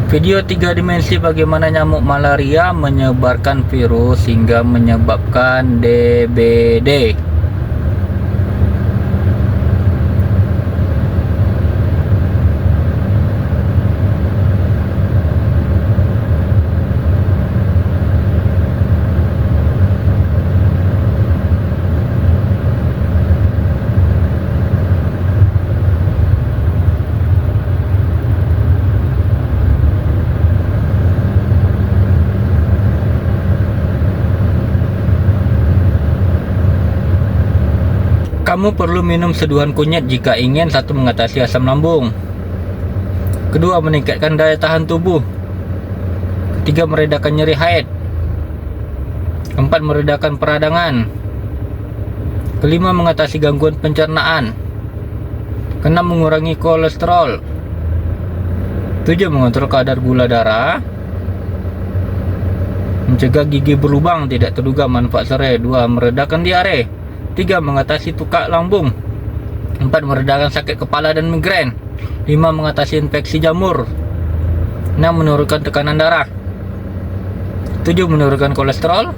Video 3 dimensi bagaimana nyamuk malaria menyebarkan virus hingga menyebabkan DBD. Kamu perlu minum seduhan kunyit jika ingin: 1. Mengatasi asam lambung. 2. Meningkatkan daya tahan tubuh. 3. Meredakan nyeri haid. 4. Meredakan peradangan. 5. Mengatasi gangguan pencernaan. 6. Mengurangi kolesterol. 7. Mengontrol kadar gula darah. Mencegah gigi berlubang tidak terduga, manfaat serai. 2. Meredakan diare. 3. Mengatasi tukak lambung. 4. Meredakan sakit kepala dan migrain. 5. Mengatasi infeksi jamur. 6. Menurunkan tekanan darah. 7. Menurunkan kolesterol.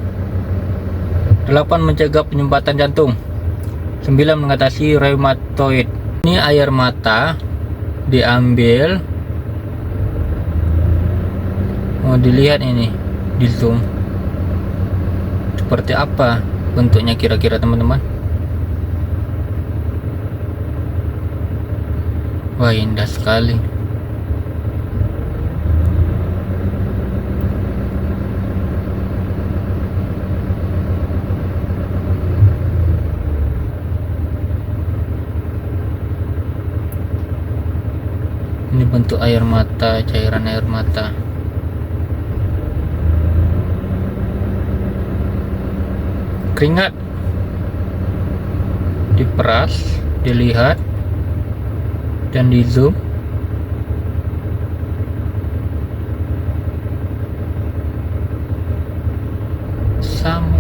8. Mencegah penyumbatan jantung. 9. Mengatasi rheumatoid. Ini air mata diambil. Oh, dilihat ini di zoom seperti apa bentuknya kira-kira teman-teman. Wah, indah sekali. Ini bentuk air mata, cairan air mata. Keringat diperas, dilihat dan di zoom. Sama.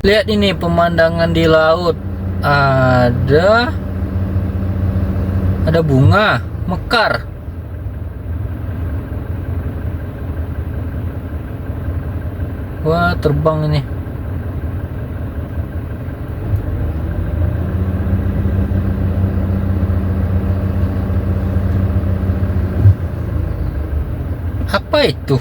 Lihat ini pemandangan di laut. Ada bunga mekar. Wah, terbang ini. Apa itu?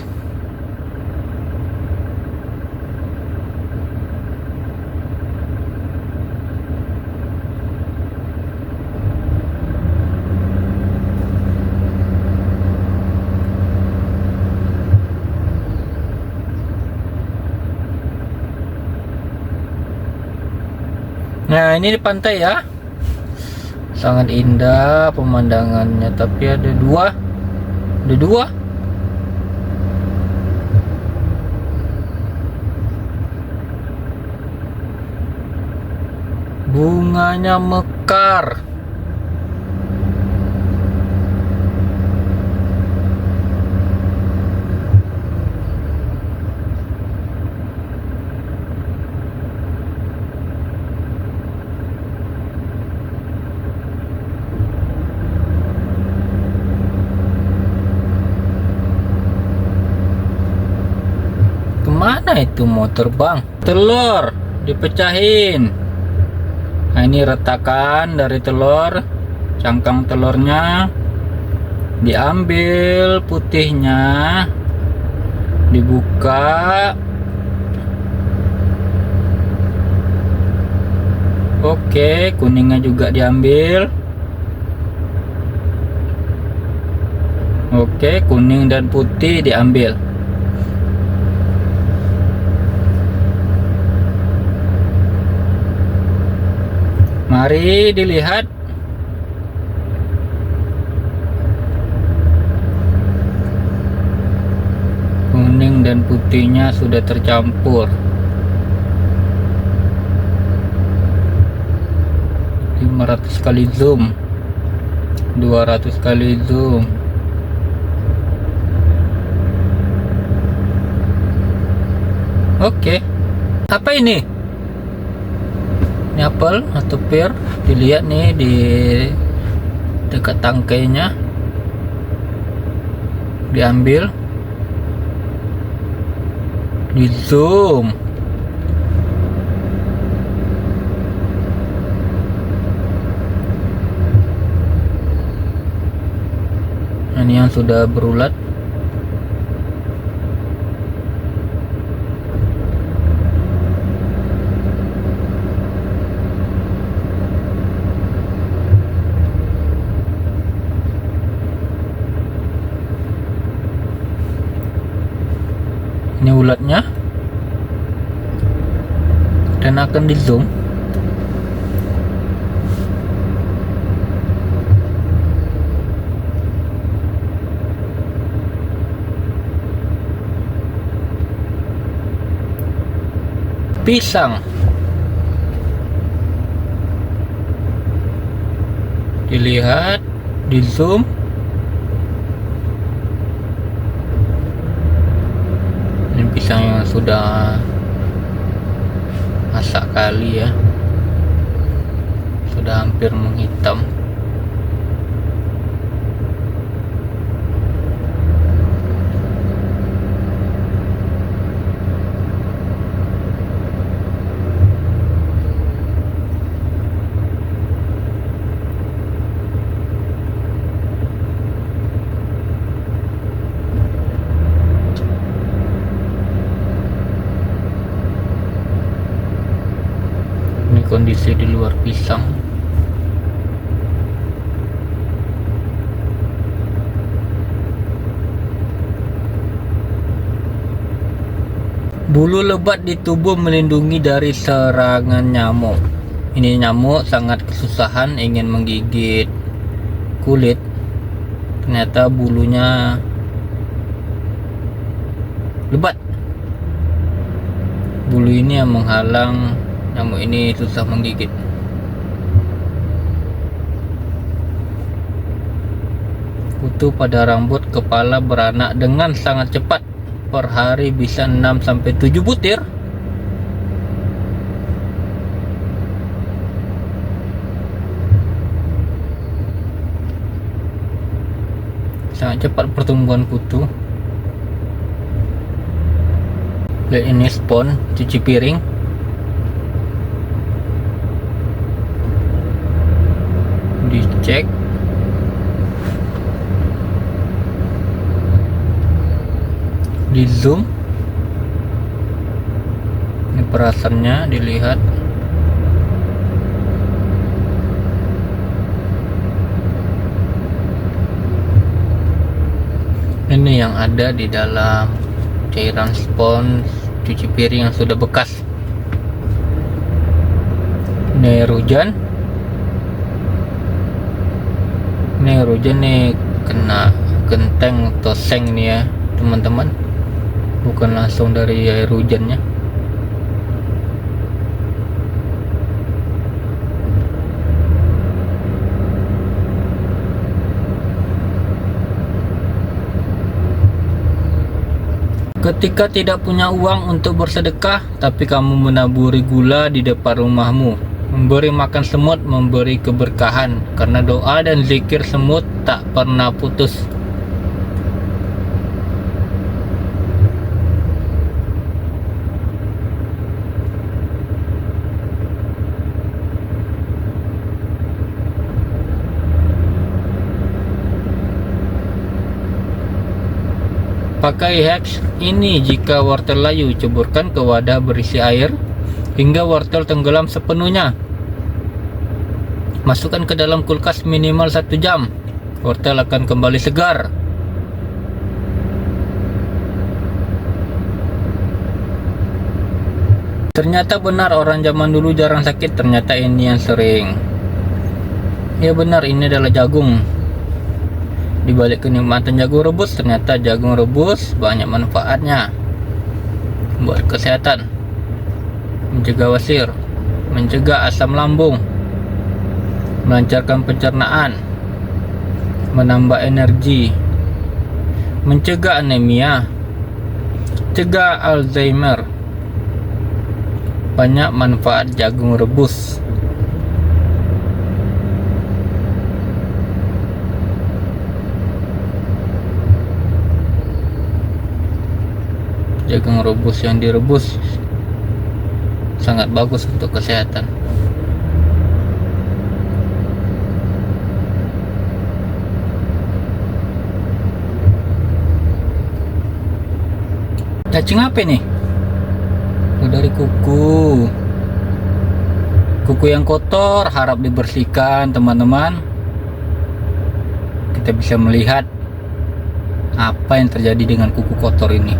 Nah, ini di pantai ya. Sangat indah pemandangannya, tapi ada dua. Bunganya mekar. Kemana itu mau terbang? Telur dipecahin. Nah, ini retakan dari telur. Cangkang telurnya diambil, putihnya dibuka. Oke, kuningnya juga diambil. Oke, kuning dan putih diambil. Mari dilihat. Kuning dan putihnya sudah tercampur. 500 kali zoom, 200 kali zoom. Oke. Apa ini? Ini apel atau pear? Dilihat nih di dekat tangkainya. Diambil, di zoom. Ini yang sudah berulat. Ini ulatnya, dan akan di zoom. Pisang dilihat, di zoom. Ini pisang yang sudah masak kali ya, sudah hampir menghitam. Ini kondisi di luar pisang. Bulu lebat di tubuh melindungi dari serangan nyamuk. Ini nyamuk sangat kesusahan ingin menggigit kulit. Ternyata bulunya lebat. Bulu ini yang menghalang nyamuk ini susah menggigit. Kutu pada rambut kepala beranak dengan sangat cepat. Per hari bisa 6-7 butir. Sangat cepat pertumbuhan kutu. Lihat ini spons cuci piring. Dicek. Di zoom. Ini perasannya dilihat. Ini yang ada di dalam cairan spons cuci piring yang sudah bekas. Ini air hujan. Ini air hujan nih kena genteng atau seng nih ya teman-teman, bukan langsung dari air hujannya. Ketika tidak punya uang untuk bersedekah, tapi kamu menaburi gula di depan rumahmu, memberi makan semut, memberi keberkahan, karena doa dan zikir semut tak pernah putus. Pakai hacks ini jika wortel layu, ceburkan ke wadah berisi air hingga wortel tenggelam sepenuhnya. Masukkan ke dalam kulkas minimal 1 jam. Wortel akan kembali segar. Ternyata benar orang zaman dulu jarang sakit, ternyata ini yang sering. Ya benar, ini adalah jagung. Di balik kenikmatan jagung rebus, ternyata jagung rebus banyak manfaatnya buat kesehatan. Mencegah wasir, mencegah asam lambung, melancarkan pencernaan, menambah energi, mencegah anemia, cegah Alzheimer, Banyak manfaat jagung rebus. Jagung rebus yang direbus sangat bagus untuk kesehatan. Cacing apa nih? Oh, dari kuku yang kotor harap dibersihkan teman-teman. Kita bisa melihat apa yang terjadi dengan kuku kotor ini.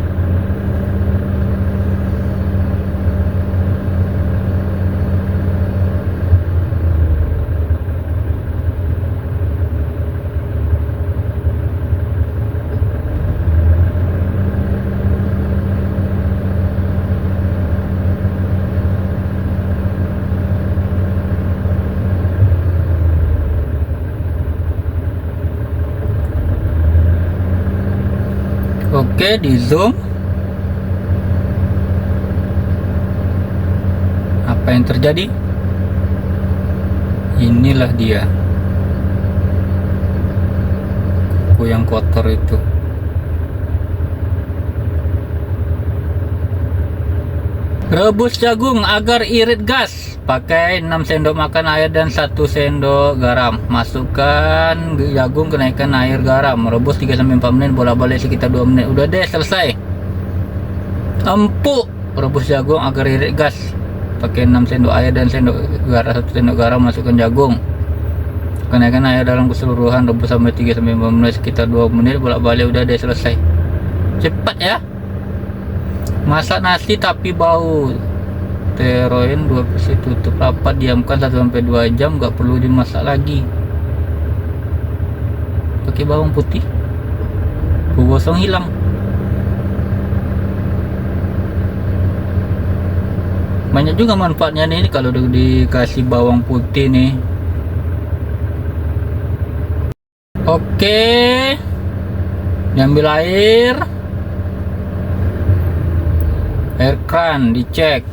Oke, di zoom. Apa yang terjadi? Inilah dia. Kuku yang kotor itu. Rebus jagung agar irit gas. Pakai 6 sendok makan air dan 1 sendok garam. Masukkan jagung, kenaikkan air garam. Rebus 3-4 menit, bolak-balik sekitar 2 menit. Udah deh, selesai. Empuk rebus jagung agar irit gas. Pakai 6 sendok air dan 1 sendok garam. Masukkan jagung, kenaikkan air dalam keseluruhan. Rebus sampai 3-5 menit sekitar 2 menit, bolak-balik. Udah deh, selesai. Cepat ya. Masak nasi tapi bau. Teroin 2 pieces, tutup rapat, diamkan 1-2 jam, nggak perlu dimasak lagi. Pakai bawang putih, bau gosong hilang. Banyak juga manfaatnya nih kalau dikasih bawang putih nih. Oke, diambil air keran, dicek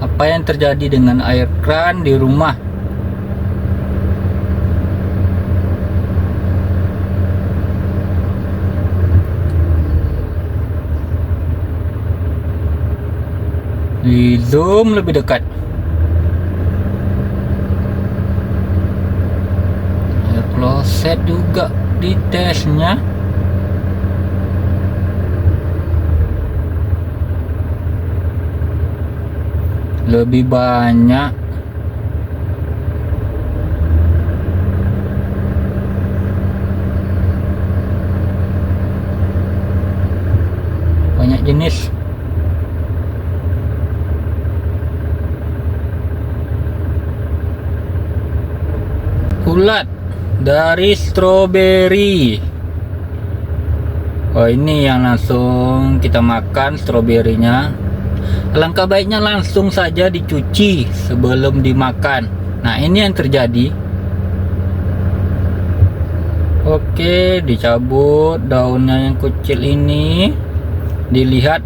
apa yang terjadi dengan air keran di rumah. Di zoom lebih dekat. Air kloset juga di tesnya. Lebih banyak. Banyak jenis. Ulat dari stroberi. Oh, ini yang langsung kita makan stroberinya. Alangkah baiknya langsung saja dicuci sebelum dimakan. Nah, ini yang terjadi. Oke, dicabut daunnya yang kecil ini. Dilihat.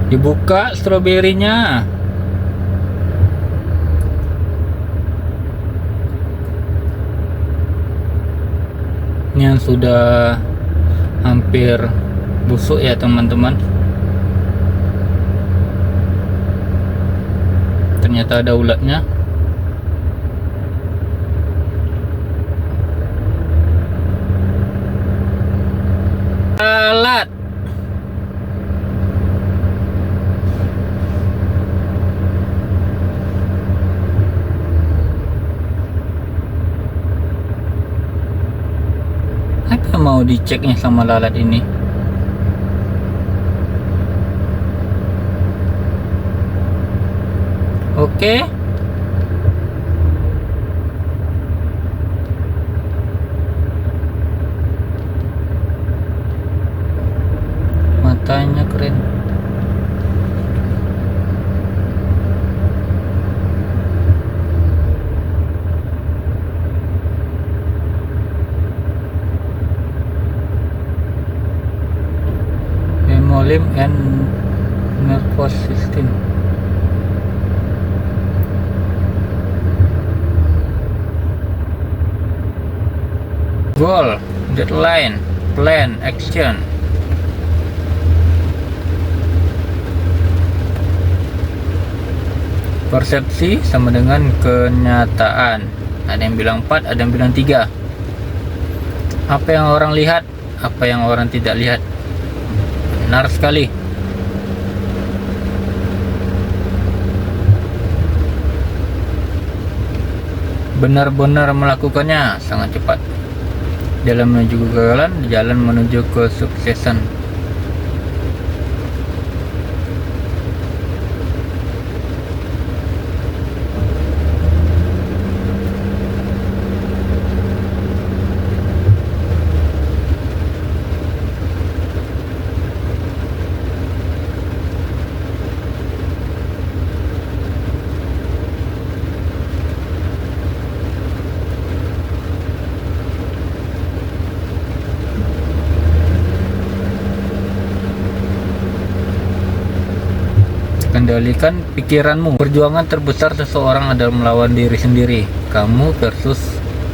Dibuka stroberinya. Ini yang sudah hampir busuk ya teman-teman. Ternyata ada ulatnya. Alat. Apa mau diceknya sama lalat ini? Oke. Matanya keren. limb and nervous system. Goal, deadline, plan, action. Persepsi sama dengan kenyataan. Ada yang bilang 4, ada yang bilang 3. Apa yang orang lihat, apa yang orang tidak lihat. Benar sekali. Benar-benar melakukannya sangat cepat. Dalam menuju kegagalan, jalan menuju kesuksesan. Kendalikan pikiranmu. Perjuangan terbesar seseorang adalah melawan diri sendiri. Kamu versus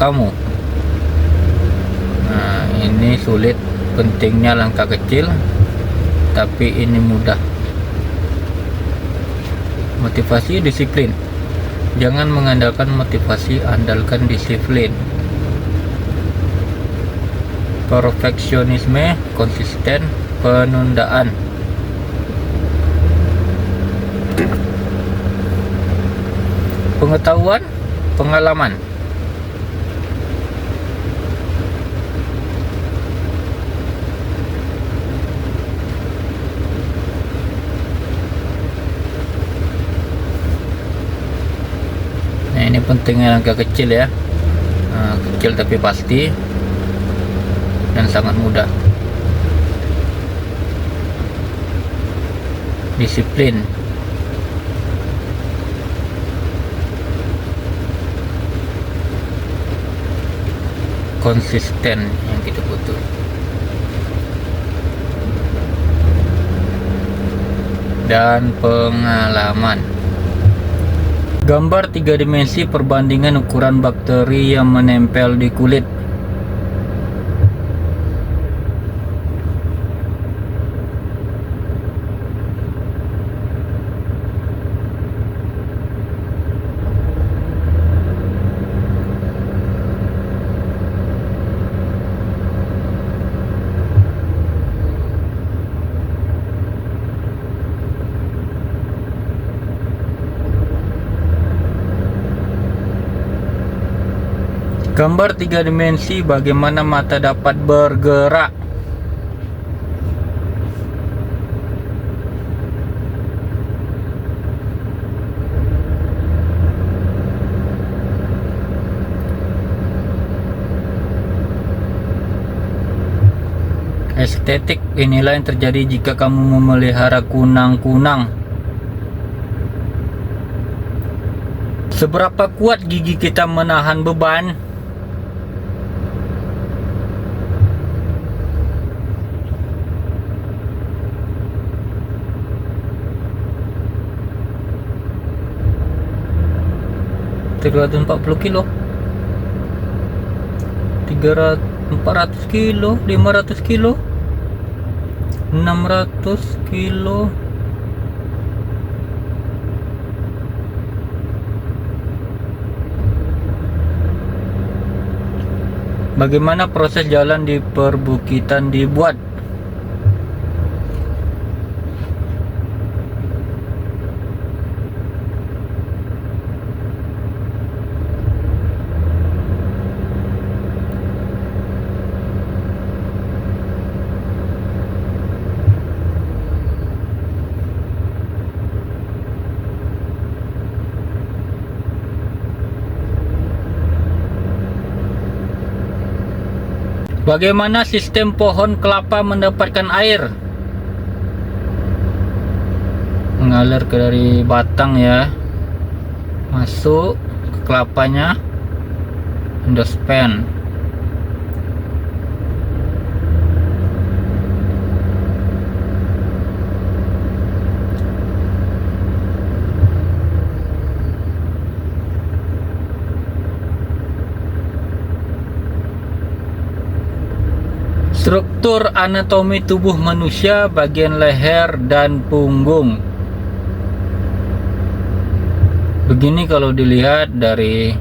kamu. Nah, ini sulit. Pentingnya langkah kecil, tapi ini mudah. Motivasi, disiplin. Jangan mengandalkan motivasi, andalkan disiplin. Perfeksionisme, konsisten, penundaan. Pengetahuan, pengalaman. Nah, ini pentingnya langkah kecil ya. Kecil tapi pasti dan sangat mudah. Disiplin. Konsisten yang kita butuh. Dan pengalaman. Gambar 3 dimensi perbandingan ukuran bakteri yang menempel di kulit. Gambar 3 dimensi bagaimana mata dapat bergerak. Estetik, inilah yang terjadi jika kamu memelihara kunang-kunang. Seberapa kuat gigi kita menahan beban? ...340 kilo, 400 kilo, 500 kilo, 600 kilo. Bagaimana proses jalan di perbukitan dibuat? Bagaimana sistem pohon kelapa mendapatkan air? Mengalir dari batang ya, masuk ke kelapanya, endospan. Struktur anatomi tubuh manusia bagian leher dan punggung. Begini kalau dilihat dari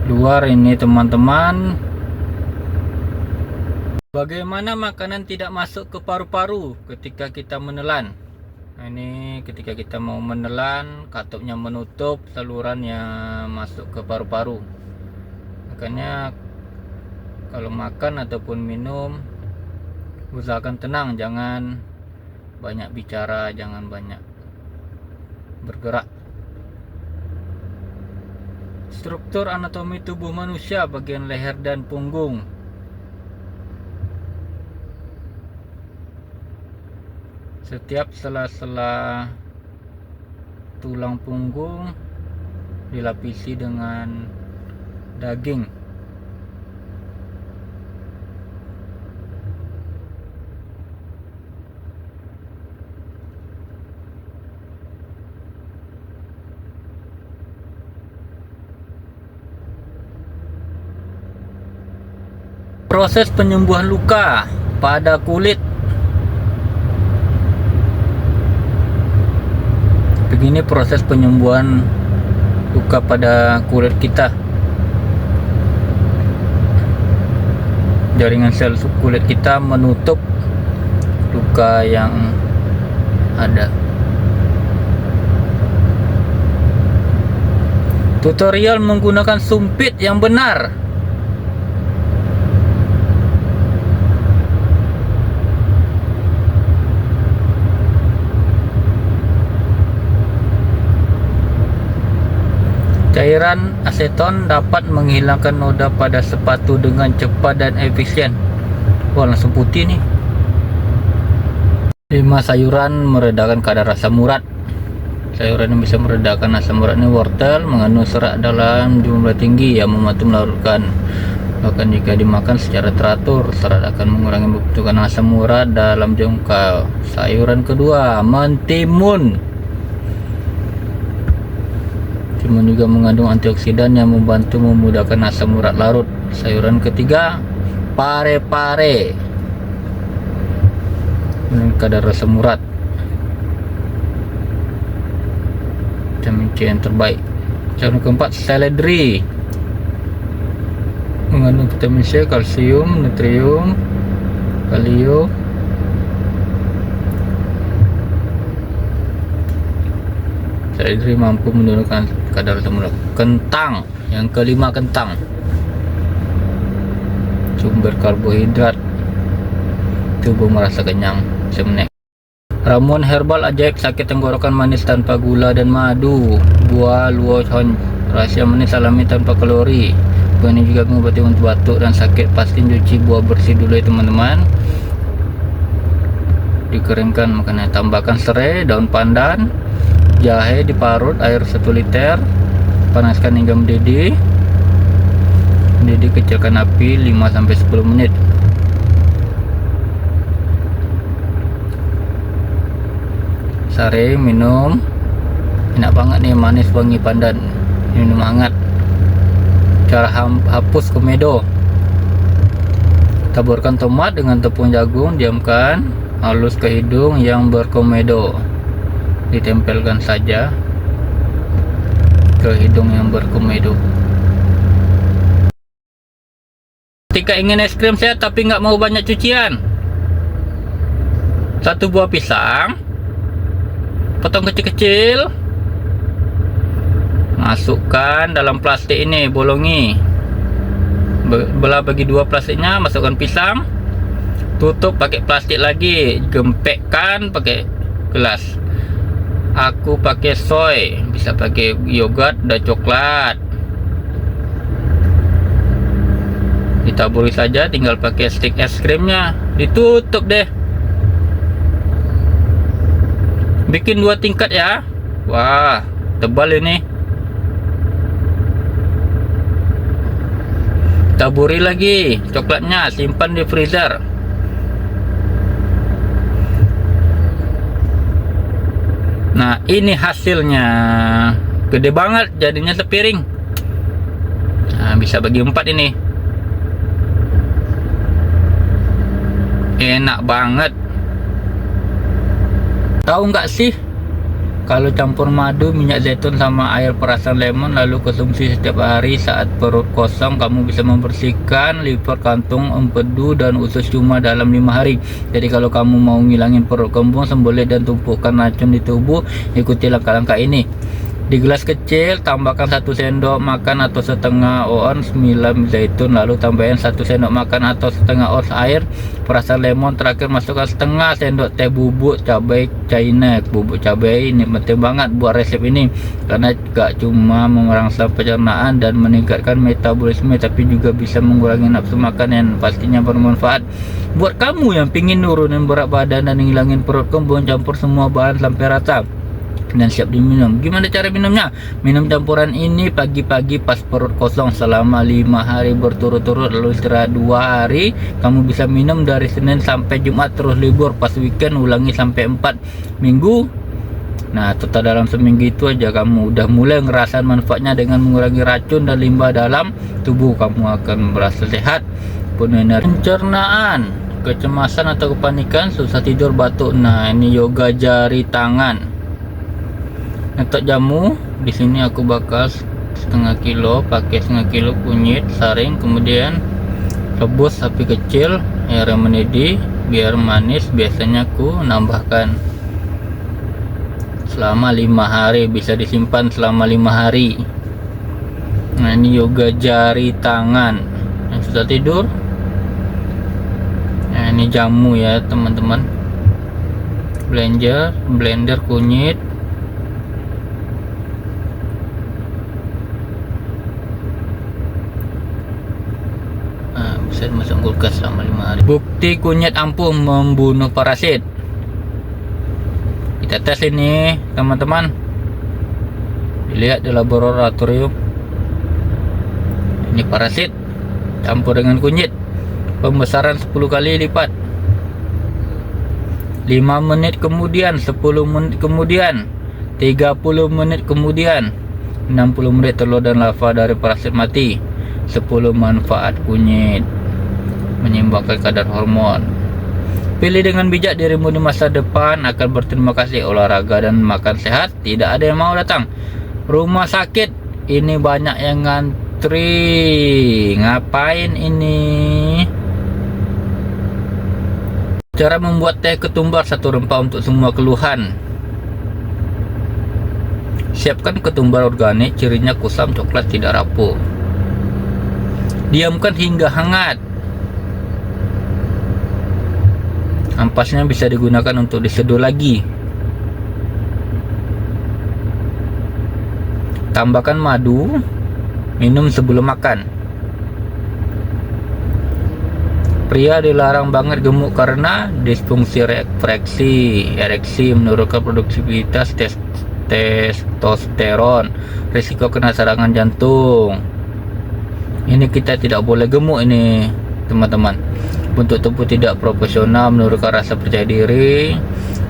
luar ini teman-teman. Bagaimana makanan tidak masuk ke paru-paru ketika kita menelan. Nah, ini ketika kita mau menelan, katupnya menutup, saluran yang masuk ke paru-paru. Makanya kalau makan ataupun minum, usahakan tenang, jangan banyak bicara, jangan banyak bergerak. Struktur anatomi tubuh manusia bagian leher dan punggung. Setiap sela-sela tulang punggung dilapisi dengan daging. Proses penyembuhan luka pada kulit. Begini proses penyembuhan luka pada kulit kita. Jaringan sel kulit kita menutup luka yang ada. Tutorial menggunakan sumpit yang benar. Cairan aseton dapat menghilangkan noda pada sepatu dengan cepat dan efisien. Wah, langsung putih nih. 5 sayuran meredakan kadar asam urat. Sayuran yang bisa meredakan asam urat ini wortel, mengandung serat dalam jumlah tinggi yang membantu melarutkan. Bahkan jika dimakan secara teratur, serat akan mengurangi pembentukan asam urat dalam jangkau. Sayuran kedua, mentimun. Timun juga mengandung antioksidan yang membantu memudahkan asam urat larut. Sayuran ketiga, pare-pare, kadar asam urat, vitamin C yang terbaik. Sayuran keempat, seledri, mengandung vitamin C, kalsium, natrium, kalium. Seledri mampu menurunkan kadar asam urat. Kentang, yang kelima kentang, sumber karbohidrat, tubuh merasa kenyang semenek. Ramuan herbal ajaib sakit tenggorokan manis tanpa gula dan madu. Buah luochon, rahasia manis alami tanpa kalori. Buah ini juga mengobati untuk batuk dan sakit. Pasti cuci buah bersih dulu ya teman-teman. Dikeringkan, makanya tambahkan serai, daun pandan, jahe diparut air 1 liter, panaskan hingga mendidih. Mendidih, kecilkan api 5-10 menit. Sare minum, enak banget nih, manis wangi pandan, minum hangat. Cara hapus komedo: taburkan tomat dengan tepung jagung, diamkan, halus ke hidung yang berkomedo. Ditempelkan saja ke hidung yang berkomedo. Ketika ingin es krim sehat tapi nggak mau banyak cucian, 1 buah pisang, potong kecil-kecil, masukkan dalam plastik ini, bolongi, belah bagi 2 plastiknya, masukkan pisang, tutup pakai plastik lagi, gempekkan pakai gelas. Aku pakai soy, bisa pakai yogurt dan coklat. Ditaburi saja, tinggal pakai stick es krimnya, ditutup deh. Bikin 2 tingkat ya. Wah, tebal ini. Taburi lagi coklatnya, simpan di freezer. Nah, ini hasilnya. Gede banget, jadinya sepiring. Nah, bisa bagi 4 ini. Enak banget. Tahu nggak sih, kalau campur madu, minyak zaitun sama air perasan lemon lalu konsumsi setiap hari saat perut kosong, kamu bisa membersihkan liver, kantung, empedu, dan usus cuma dalam 5 hari. Jadi kalau kamu mau ngilangin perut kembung, sembelit, dan tumpukan racun di tubuh, ikuti langkah-langkah ini. Di gelas kecil tambahkan 1 sendok makan atau setengah ons milam zaitun, lalu tambahkan 1 sendok makan atau setengah ons air perasan lemon. Terakhir masukkan setengah sendok teh bubuk cabai China. Bubuk cabai ini penting banget buat resep ini karena gak cuma merangsang pencernaan dan meningkatkan metabolisme, tapi juga bisa mengurangi nafsu makan yang pastinya bermanfaat. Buat kamu yang pingin nurunin berat badan dan ngilangin perut kembung, campur semua bahan sampai rata dan siap diminum. Gimana cara minumnya? Minum campuran ini pagi-pagi pas perut kosong selama 5 hari berturut-turut, lalu istirahat 2 hari. Kamu bisa minum dari Senin sampai Jumat, terus libur pas weekend ulangi sampai 4 minggu. Nah, total dalam seminggu itu aja kamu udah mulai ngerasain manfaatnya dengan mengurangi racun dan limbah dalam tubuh. Kamu akan merasa sehat, penuh energi. Pencernaan, kecemasan atau kepanikan, susah tidur, batuk. Nah, ini yoga jari tangan. Untuk jamu, di sini aku bakal setengah kilo, pakai setengah kilo kunyit, saring, kemudian rebus api kecil, air mendidih biar manis. Biasanya aku nambahkan selama 5 hari, bisa disimpan selama 5 hari. Nah, ini yoga jari tangan yang susah tidur. Nah, ini jamu ya teman-teman. Blender kunyit, bisa masuk kulkas selama 5 hari. Bukti kunyit ampuh membunuh parasit. Kita tes ini teman-teman, dilihat di laboratorium. Ini parasit campur dengan kunyit, pembesaran 10 kali lipat. 5 menit kemudian, 10 menit kemudian, 30 menit kemudian, 60 menit telur dan lava dari parasit mati. 10 manfaat kunyit menyeimbangkan kadar hormon. Pilih dengan bijak, dirimu di masa depan akan berterima kasih. Olahraga dan makan sehat, tidak ada yang mau datang. Rumah sakit ini banyak yang ngantri. Ngapain ini? Cara membuat teh ketumbar, 1 rempah untuk semua keluhan. Siapkan ketumbar organik, cirinya kusam coklat tidak rapuh. Diamkan hingga hangat. Ampasnya bisa digunakan untuk diseduh lagi. Tambahkan madu, minum sebelum makan. Pria dilarang banget gemuk karena disfungsi ereksi, menurunkan produktivitas testosteron, risiko kena serangan jantung. Ini kita tidak boleh gemuk ini teman-teman. Bentuk tubuh tidak proporsional, menurunkan rasa percaya diri,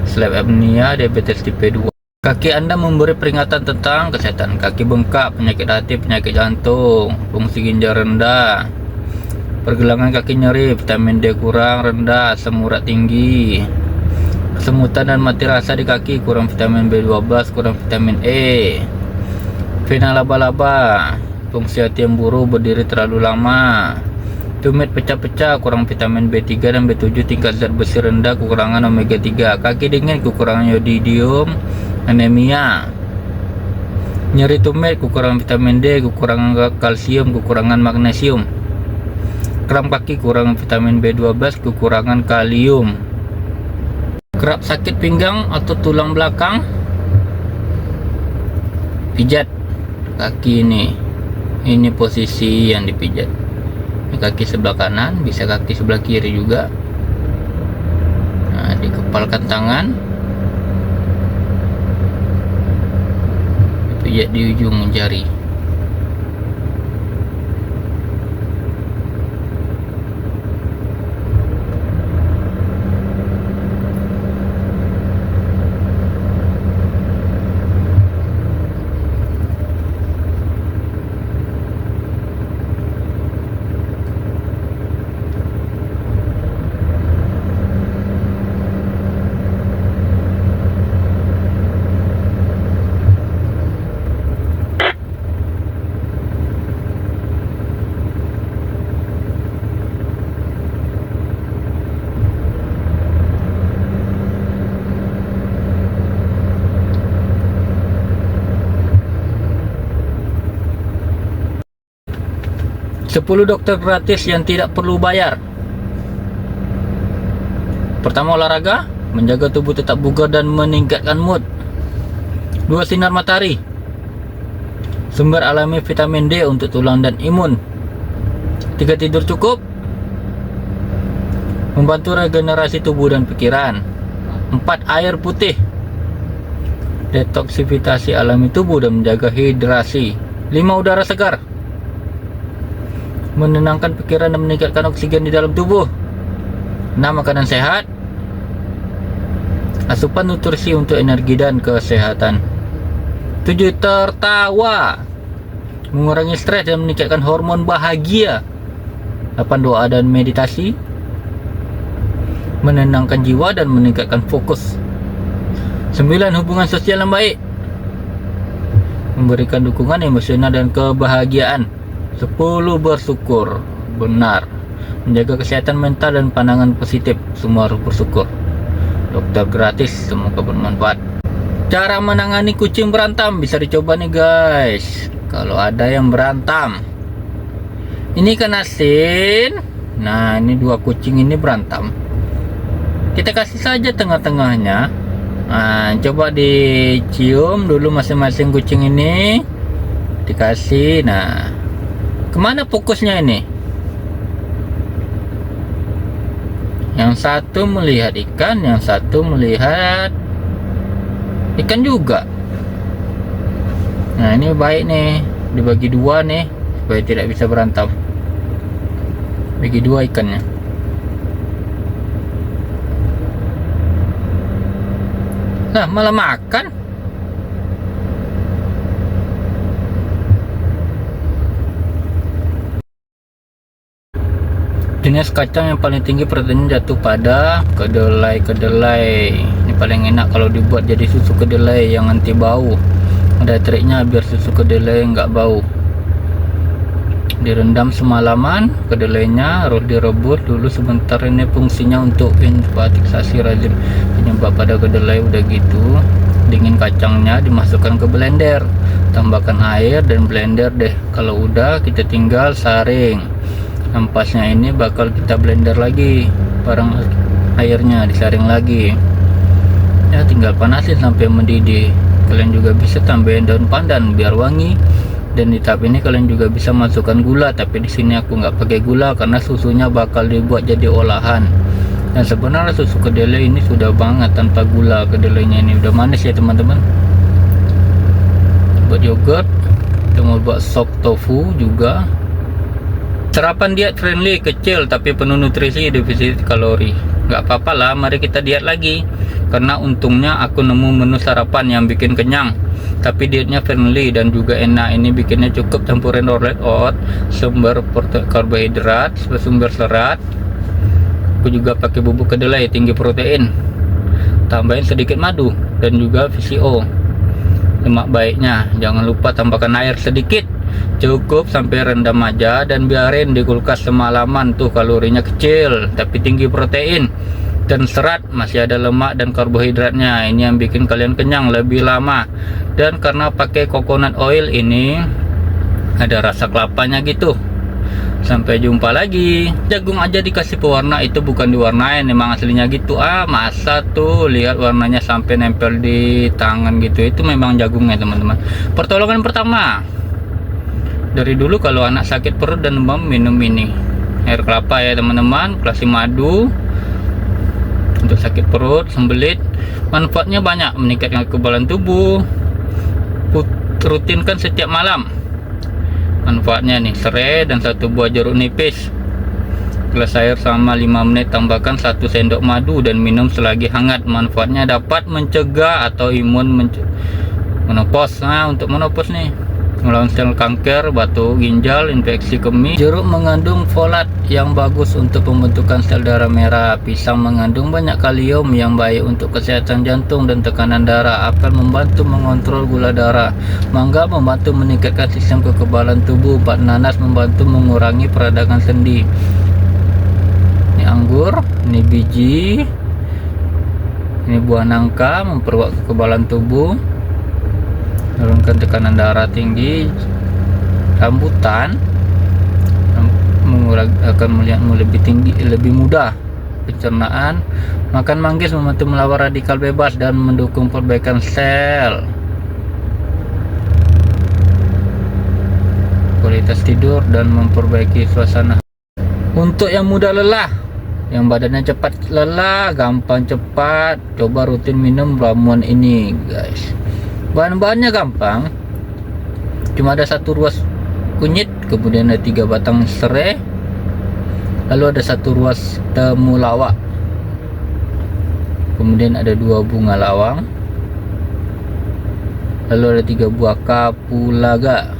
sleep apnea, diabetes tipe 2. Kaki Anda memberi peringatan tentang kesehatan. Kaki bengkak, penyakit hati, penyakit jantung, fungsi ginjal rendah, pergelangan kaki nyeri, vitamin D kurang, rendah, asam urat tinggi, kesemutan dan mati rasa di kaki, kurang vitamin B12, kurang vitamin E, vena laba-laba, fungsi hati yang buruk, berdiri terlalu lama, tumit pecah-pecah, kurang vitamin B3 dan B7, tingkat zat besi rendah, kekurangan omega 3, kaki dingin, kekurangan yodidium, anemia, nyeri tumit, kekurangan vitamin D, kekurangan kalsium, kekurangan magnesium, kram kaki, kurang vitamin B12, kekurangan kalium, kerap sakit pinggang atau tulang belakang, pijat kaki ini posisi yang dipijat. Ini kaki sebelah kanan, bisa kaki sebelah kiri juga. Nah, dikepalkan tangan, dipijat di ujung jari. 10 dokter gratis yang tidak perlu bayar. Pertama, olahraga, menjaga tubuh tetap bugar dan meningkatkan mood. 2, sinar matahari, sumber alami vitamin D untuk tulang dan imun. 3, tidur cukup, membantu regenerasi tubuh dan pikiran. 4, air putih, detoksifikasi alami tubuh dan menjaga hidrasi. 5, udara segar, menenangkan pikiran dan meningkatkan oksigen di dalam tubuh. 6, makanan sehat, asupan nutrisi untuk energi dan kesehatan. 7, tertawa, mengurangi stres dan meningkatkan hormon bahagia. 8, doa dan meditasi, menenangkan jiwa dan meningkatkan fokus. 9, hubungan sosial yang baik, memberikan dukungan emosional dan kebahagiaan. 10, bersyukur, benar, menjaga kesehatan mental dan pandangan positif. Semua harus bersyukur. Dokter gratis, semoga bermanfaat. Cara menangani kucing berantam bisa dicoba nih guys. Kalau ada yang berantam, ini kan asin. Nah, ini 2 kucing ini berantem. Kita kasih saja tengah-tengahnya. Nah, coba dicium dulu masing-masing kucing ini, dikasih. Nah, kemana fokusnya ini? Yang satu melihat ikan, yang satu melihat ikan juga. Nah, ini baik nih, dibagi 2 nih supaya tidak bisa berantem. Bagi 2 ikannya. Nah, malah makan. Jenis kacang yang paling tinggi proteinnya jatuh pada kedelai. Ini paling enak kalau dibuat jadi susu kedelai yang anti bau. Ada triknya biar susu kedelai nggak bau. Direndam semalaman kedelainya, harus direbus dulu sebentar. Ini fungsinya untuk invalidisasi rezim penyebab pada kedelai. Udah gitu, dingin kacangnya, dimasukkan ke blender, tambahkan air dan blender deh. Kalau udah, kita tinggal saring. Ampasnya ini bakal kita blender lagi, bareng airnya disaring lagi. Ya, tinggal panasin sampai mendidih. Kalian juga bisa tambahin daun pandan biar wangi. Dan di tahap ini kalian juga bisa masukkan gula, tapi di sini aku nggak pakai gula karena susunya bakal dibuat jadi olahan. Dan sebenarnya susu kedelai ini sudah banget tanpa gula. Kedelainya ini udah manis ya teman-teman. Buat yogurt, kita mau buat sop tofu juga. Sarapan diet friendly, kecil tapi penuh nutrisi, defisit kalori. Nggak apa-apa lah, mari kita diet lagi. Karena untungnya aku nemu menu sarapan yang bikin kenyang, tapi dietnya friendly dan juga enak. Ini bikinnya cukup, campurin rolled oat, sumber karbohidrat, sumber serat. Aku juga pakai bubuk kedelai tinggi protein, tambahin sedikit madu dan juga VCO, lemak baiknya. Jangan lupa tambahkan air sedikit, cukup sampai rendam aja dan biarin di kulkas semalaman. Tuh kalorinya kecil tapi tinggi protein dan serat, masih ada lemak dan karbohidratnya. Ini yang bikin kalian kenyang lebih lama. Dan karena pakai coconut oil ini ada rasa kelapanya gitu. Sampai jumpa lagi. Jagung aja dikasih pewarna, itu bukan diwarnain, memang aslinya gitu. Masa tuh lihat warnanya sampai nempel di tangan gitu. Itu memang jagungnya teman-teman. Pertolongan pertama, dari dulu kalau anak sakit perut dan demam, minum ini air kelapa ya teman-teman, kasih madu untuk sakit perut, sembelit. Manfaatnya banyak, meningkatkan kekebalan tubuh. Rutinkan setiap malam. Manfaatnya nih, serai dan 1 buah jeruk nipis, gelas air sama 5 menit, tambahkan 1 sendok madu dan minum selagi hangat. Manfaatnya dapat mencegah atau imun menopause. Nah, untuk menopause nih, melawan sel kanker, batu ginjal, infeksi kemih. Jeruk mengandung folat yang bagus untuk pembentukan sel darah merah. Pisang mengandung banyak kalium yang baik untuk kesehatan jantung dan tekanan darah. Apel membantu mengontrol gula darah. Mangga membantu meningkatkan sistem kekebalan tubuh. Nanas membantu mengurangi peradangan sendi. Ini anggur, ini biji, ini buah nangka, memperkuat kekebalan tubuh, menurunkan tekanan darah tinggi. Rambutan akan melihatmu lebih tinggi, lebih mudah pencernaan. Makan manggis membantu melawan radikal bebas dan mendukung perbaikan sel. Kualitas tidur dan memperbaiki suasana. Untuk yang mudah lelah, yang badannya cepat lelah, gampang cepat, coba rutin minum ramuan ini guys. Bahan-bahannya gampang, cuma ada 1 ruas kunyit, kemudian ada 3 batang serai, lalu ada 1 ruas temulawak, kemudian ada 2 bunga lawang, lalu ada 3 buah kapulaga.